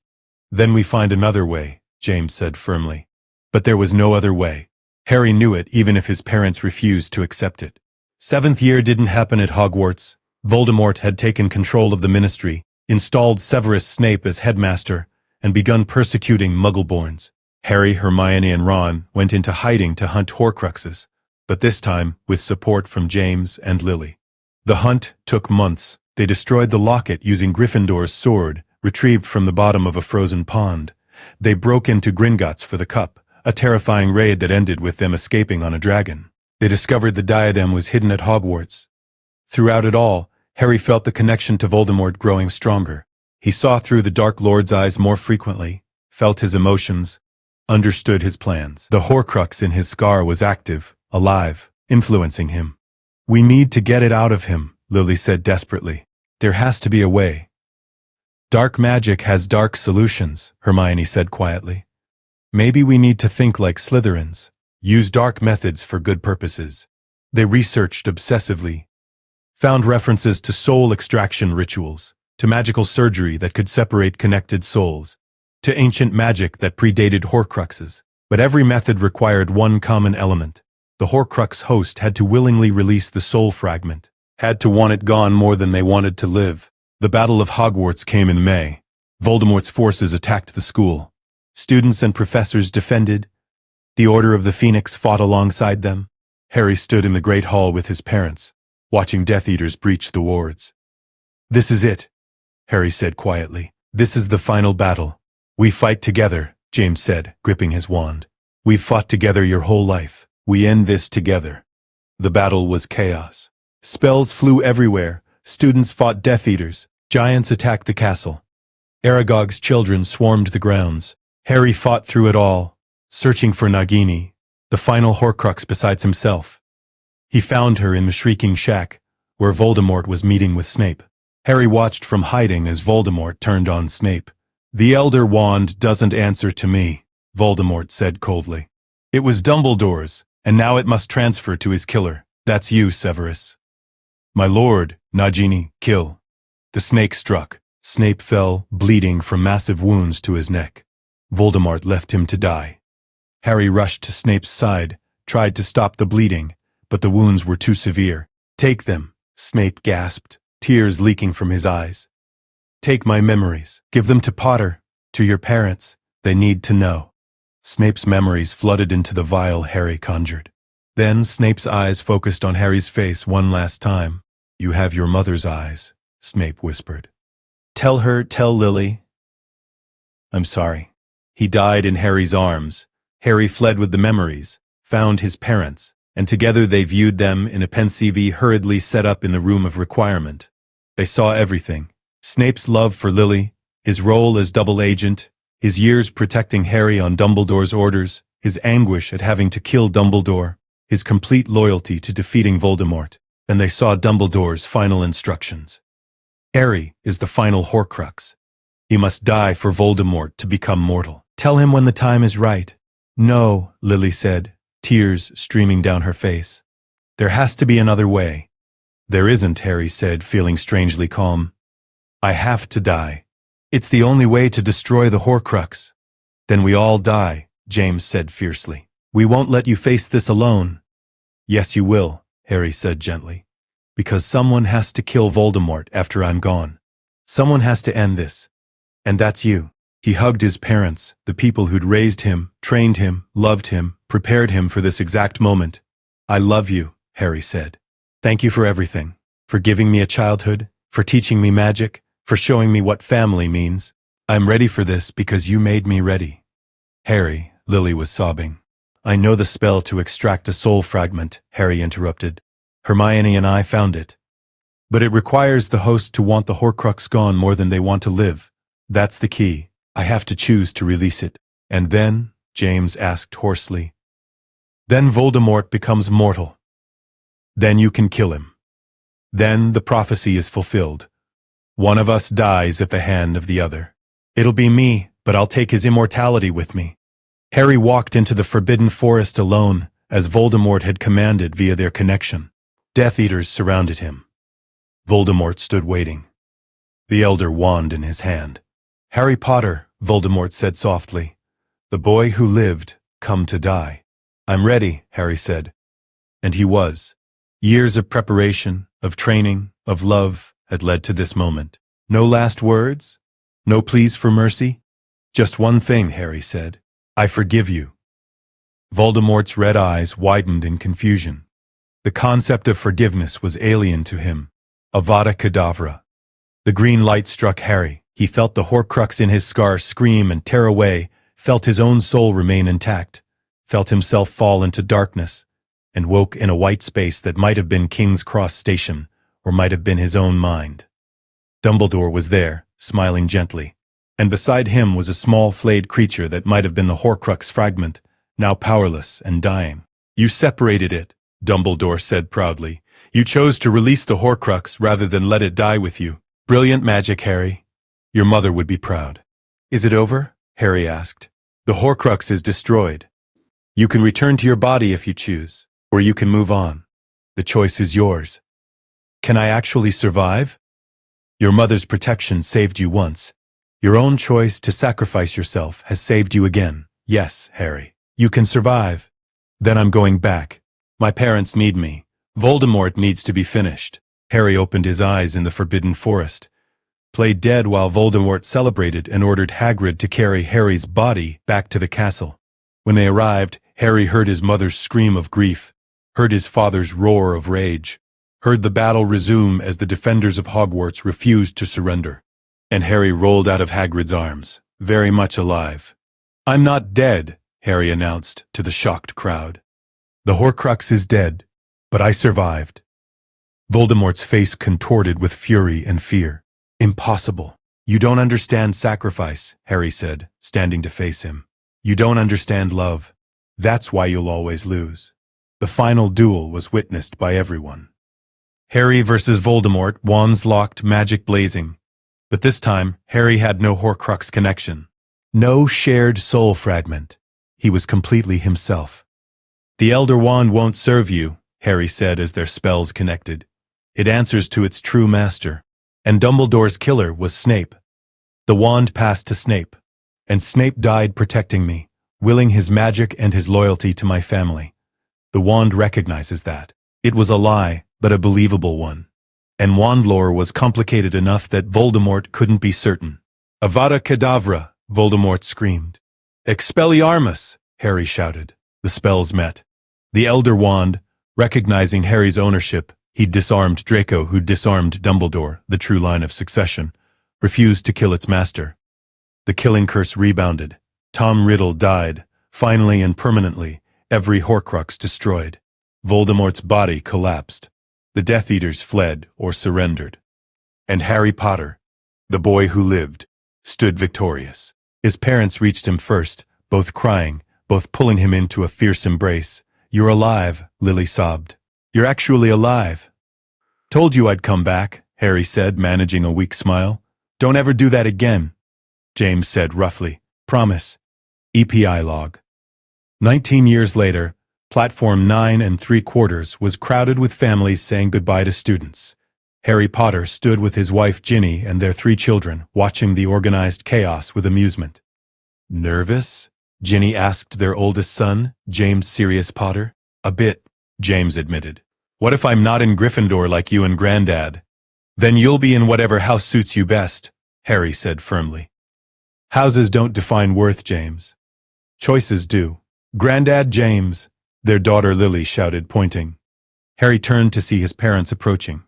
Then we find another way, James said firmly. But there was no other way. Harry knew it even if his parents refused to accept it. 7th year didn't happen at Hogwarts. Voldemort had taken control of the Ministry, installed Severus Snape as headmaster, and begun persecuting Muggleborns. Harry, Hermione, and Ron went into hiding to hunt Horcruxes, but this time with support from James and Lily. The hunt took months. They destroyed the locket using Gryffindor's sword, retrieved from the bottom of a frozen pond. They broke into Gringotts for the cup, a terrifying raid that ended with them escaping on a dragon. They discovered the diadem was hidden at Hogwarts. Throughout it all, Harry felt the connection to Voldemort growing stronger. He saw through the Dark Lord's eyes more frequently, felt his emotions, understood his plans. The Horcrux in his scar was active, alive, influencing him. We need to get it out of him, Lily said desperately. There has to be a way. Dark magic has dark solutions, Hermione said quietly. Maybe we need to think like Slytherins, use dark methods for good purposes. They researched obsessively, found references to soul extraction rituals, to magical surgery that could separate connected souls, to ancient magic that predated Horcruxes. But every method required one common element. The Horcrux host had to willingly release the soul fragment, had to want it gone more than they wanted to live. The Battle of Hogwarts came in May. Voldemort's forces attacked the school. Students and professors defended. The Order of the Phoenix fought alongside them. Harry stood in the Great Hall with his parents, watching Death Eaters breach the wards. This is it, Harry said quietly. This is the final battle. We fight together, James said, gripping his wand. We've fought together your whole life. We end this together. The battle was chaos. Spells flew everywhere. Students fought Death Eaters. Giants attacked the castle. Aragog's children swarmed the grounds. Harry fought through it all, searching for Nagini, the final Horcrux besides himself. He found her in the Shrieking Shack, where Voldemort was meeting with Snape. Harry watched from hiding as Voldemort turned on Snape. The Elder Wand doesn't answer to me, Voldemort said coldly. It was Dumbledore's, and now it must transfer to his killer. That's you, Severus. My lord, Nagini, kill. The snake struck. Snape fell, bleeding from massive wounds to his neck. Voldemort left him to die. Harry rushed to Snape's side, tried to stop the bleeding, but the wounds were too severe. "Take them," Snape gasped, tears leaking from his eyes. "Take my memories. Give them to Potter, to your parents. They need to know." Snape's memories flooded into the vial Harry conjured. Then Snape's eyes focused on Harry's face one last time. "You have your mother's eyes," Snape whispered. Tell Lily." "I'm sorry." He died in Harry's arms. Harry fled with the memories, found his parents, and together they viewed them in a pensieve hurriedly set up in the room of requirement. They saw everything. Snape's love for Lily, his role as double agent, his years protecting Harry on Dumbledore's orders, his anguish at having to kill Dumbledore, his complete loyalty to defeating Voldemort, and they saw Dumbledore's final instructions. Harry is the final Horcrux. He must die for Voldemort to become mortal. "Tell him when the time is right." "No," Lily said, tears streaming down her face. "There has to be another way." "There isn't," Harry said, feeling strangely calm. "I have to die. It's the only way to destroy the Horcrux." "Then we all die," James said fiercely. "We won't let you face this alone." "Yes, you will," Harry said gently. "Because someone has to kill Voldemort after I'm gone. Someone has to end this. And that's you." He hugged his parents, the people who'd raised him, trained him, loved him, prepared him for this exact moment. "I love you," Harry said. "Thank you for everything. For giving me a childhood, for teaching me magic, for showing me what family means. I'm ready for this because you made me ready." "Harry," Lily was sobbing. "I know the spell to extract a soul fragment," Harry interrupted. "Hermione and I found it. But it requires the host to want the Horcrux gone more than they want to live. That's the key. I have to choose to release it." "And then?" James asked hoarsely. "Then Voldemort becomes mortal. Then you can kill him. Then the prophecy is fulfilled. One of us dies at the hand of the other. It'll be me, but I'll take his immortality with me." Harry walked into the Forbidden Forest alone, as Voldemort had commanded via their connection. Death Eaters surrounded him. Voldemort stood waiting, the Elder Wand in his hand. "Harry Potter," Voldemort said softly, "the boy who lived, come to die." "I'm ready," Harry said. And he was. Years of preparation, of training, of love had led to this moment. "No last words? No pleas for mercy?" "Just one thing," Harry said. "I forgive you." Voldemort's red eyes widened in confusion. The concept of forgiveness was alien to him. Avada Kedavra. The green light struck Harry. He felt the Horcrux in his scar scream and tear away, felt his own soul remain intact, felt himself fall into darkness, and woke in a white space that might have been King's Cross Station, or might have been his own mind. Dumbledore was there, smiling gently, and beside him was a small flayed creature that might have been the Horcrux fragment, now powerless and dying. "You separated it," Dumbledore said proudly. "You chose to release the Horcrux rather than let it die with you. Brilliant magic, Harry. Your mother would be proud." "Is it over?" Harry asked. "The Horcrux is destroyed. You can return to your body if you choose, or you can move on. The choice is yours." "Can I actually survive?" "Your mother's protection saved you once. Your own choice to sacrifice yourself has saved you again. Yes, Harry. You can survive." "Then I'm going back. My parents need me. Voldemort needs to be finished." Harry opened his eyes in the Forbidden Forest. Played dead while Voldemort celebrated and ordered Hagrid to carry Harry's body back to the castle. When they arrived, Harry heard his mother's scream of grief, heard his father's roar of rage, heard the battle resume as the defenders of Hogwarts refused to surrender. And Harry rolled out of Hagrid's arms, very much alive. "I'm not dead," Harry announced to the shocked crowd. "The Horcrux is dead, but I survived." Voldemort's face contorted with fury and fear. "Impossible. You don't understand sacrifice," Harry said, standing to face him. "You don't understand love. That's why you'll always lose." The final duel was witnessed by everyone. Harry versus Voldemort, wands locked, magic blazing. But this time, Harry had no Horcrux connection. No shared soul fragment. He was completely himself. "The Elder Wand won't serve you," Harry said as their spells connected. "It answers to its true master. And Dumbledore's killer was Snape. The wand passed to Snape, and Snape died protecting me, willing his magic and his loyalty to my family. The wand recognizes that. It was a lie, but a believable one. And wand lore was complicated enough that Voldemort couldn't be certain. Avada Kedavra, Voldemort screamed. Expelliarmus, Harry shouted. The spells met. The Elder Wand, recognizing Harry's ownership, he'd disarmed Draco, who'd disarmed Dumbledore, the true line of succession, refused to kill its master. The killing curse rebounded. Tom Riddle died, finally and permanently, every Horcrux destroyed. Voldemort's body collapsed. The Death Eaters fled or surrendered. And Harry Potter, the boy who lived, stood victorious. His parents reached him first, both crying, both pulling him into a fierce embrace. You're alive, Lily sobbed. You're actually alive. Told you I'd come back, Harry said, managing a weak smile. Don't ever do that again, James said roughly. Promise. EPI log. 19 years later, Platform 9 3/4 was crowded with families saying goodbye to students. Harry Potter stood with his wife Ginny and their 3 children, watching the organized chaos with amusement. Nervous? Ginny asked their oldest son, James Sirius Potter. A bit, James admitted. What if I'm not in Gryffindor like you and Granddad? Then you'll be in whatever house suits you best, Harry said firmly. Houses don't define worth, James. Choices do. Granddad James, their daughter Lily shouted, pointing. Harry turned to see his parents approaching.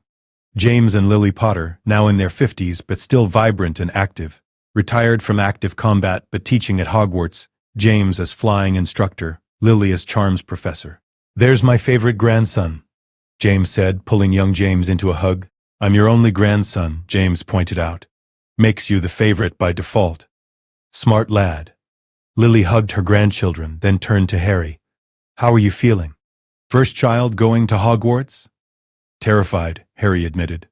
James and Lily Potter, now in their 50s but still vibrant and active, retired from active combat but teaching at Hogwarts, James as flying instructor, Lily as charms professor. There's my favorite grandson, James said, pulling young James into a hug. I'm your only grandson, James pointed out. Makes you the favorite by default. Smart lad. Lily hugged her grandchildren, then turned to Harry. How are you feeling? First child going to Hogwarts? Terrified, Harry admitted.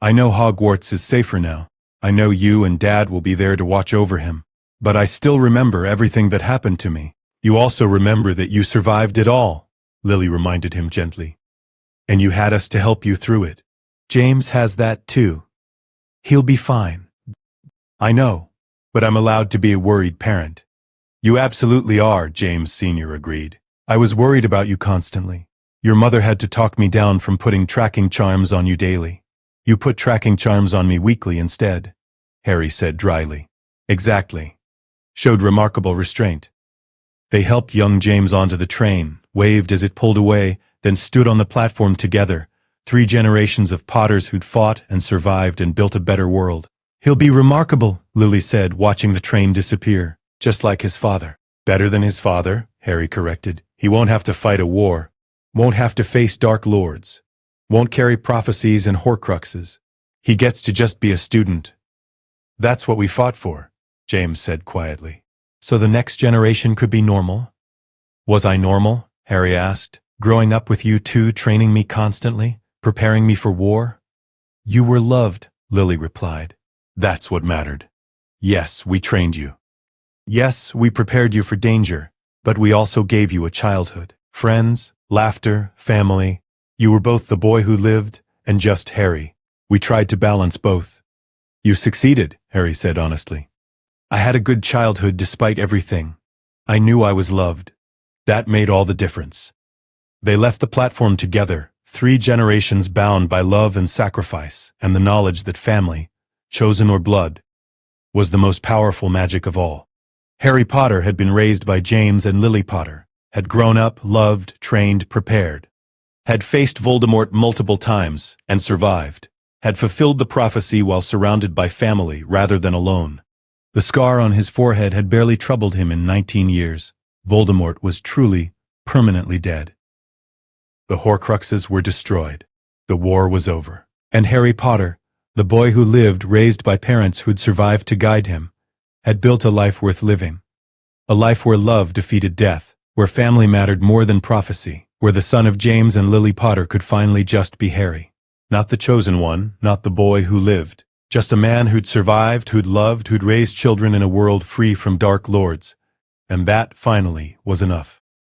I know Hogwarts is safer now. I know you and Dad will be there to watch over him. But I still remember everything that happened to me. You also remember that you survived it all, Lily reminded him gently. And you had us to help you through it. James has that too. He'll be fine. I know, but I'm allowed to be a worried parent. You absolutely are, James Sr. agreed. I was worried about you constantly. Your mother had to talk me down from putting tracking charms on you daily. You put tracking charms on me weekly instead, Harry said dryly. Exactly. Showed remarkable restraint. They helped young James onto the train, waved as it pulled away, then stood on the platform together, 3 generations of Potters who'd fought and survived and built a better world. He'll be remarkable, Lily said, watching the train disappear, just like his father. Better than his father, Harry corrected. He won't have to fight a war, won't have to face Dark Lords, won't carry prophecies and Horcruxes. He gets to just be a student. That's what we fought for, James said quietly. So the next generation could be normal? Was I normal? Harry asked. Growing up with you two, training me constantly, preparing me for war? You were loved, Lily replied. That's what mattered. Yes, we trained you. Yes, we prepared you for danger, but we also gave you a childhood. Friends, laughter, family. You were both the boy who lived and just Harry. We tried to balance both. You succeeded, Harry said honestly. I had a good childhood despite everything. I knew I was loved. That made all the difference. They left the platform together, 3 generations bound by love and sacrifice, and the knowledge that family, chosen or blood, was the most powerful magic of all. Harry Potter had been raised by James and Lily Potter, had grown up, loved, trained, prepared, had faced Voldemort multiple times and survived, had fulfilled the prophecy while surrounded by family rather than alone. The scar on his forehead had barely troubled him in 19 years. Voldemort was truly, permanently dead. The Horcruxes were destroyed. The war was over. And Harry Potter, the boy who lived, raised by parents who'd survived to guide him, had built a life worth living. A life where love defeated death, where family mattered more than prophecy, where the son of James and Lily Potter could finally just be Harry. Not the chosen one, not the boy who lived. Just a man who'd survived, who'd loved, who'd raised children in a world free from Dark Lords. And that, finally, was enough.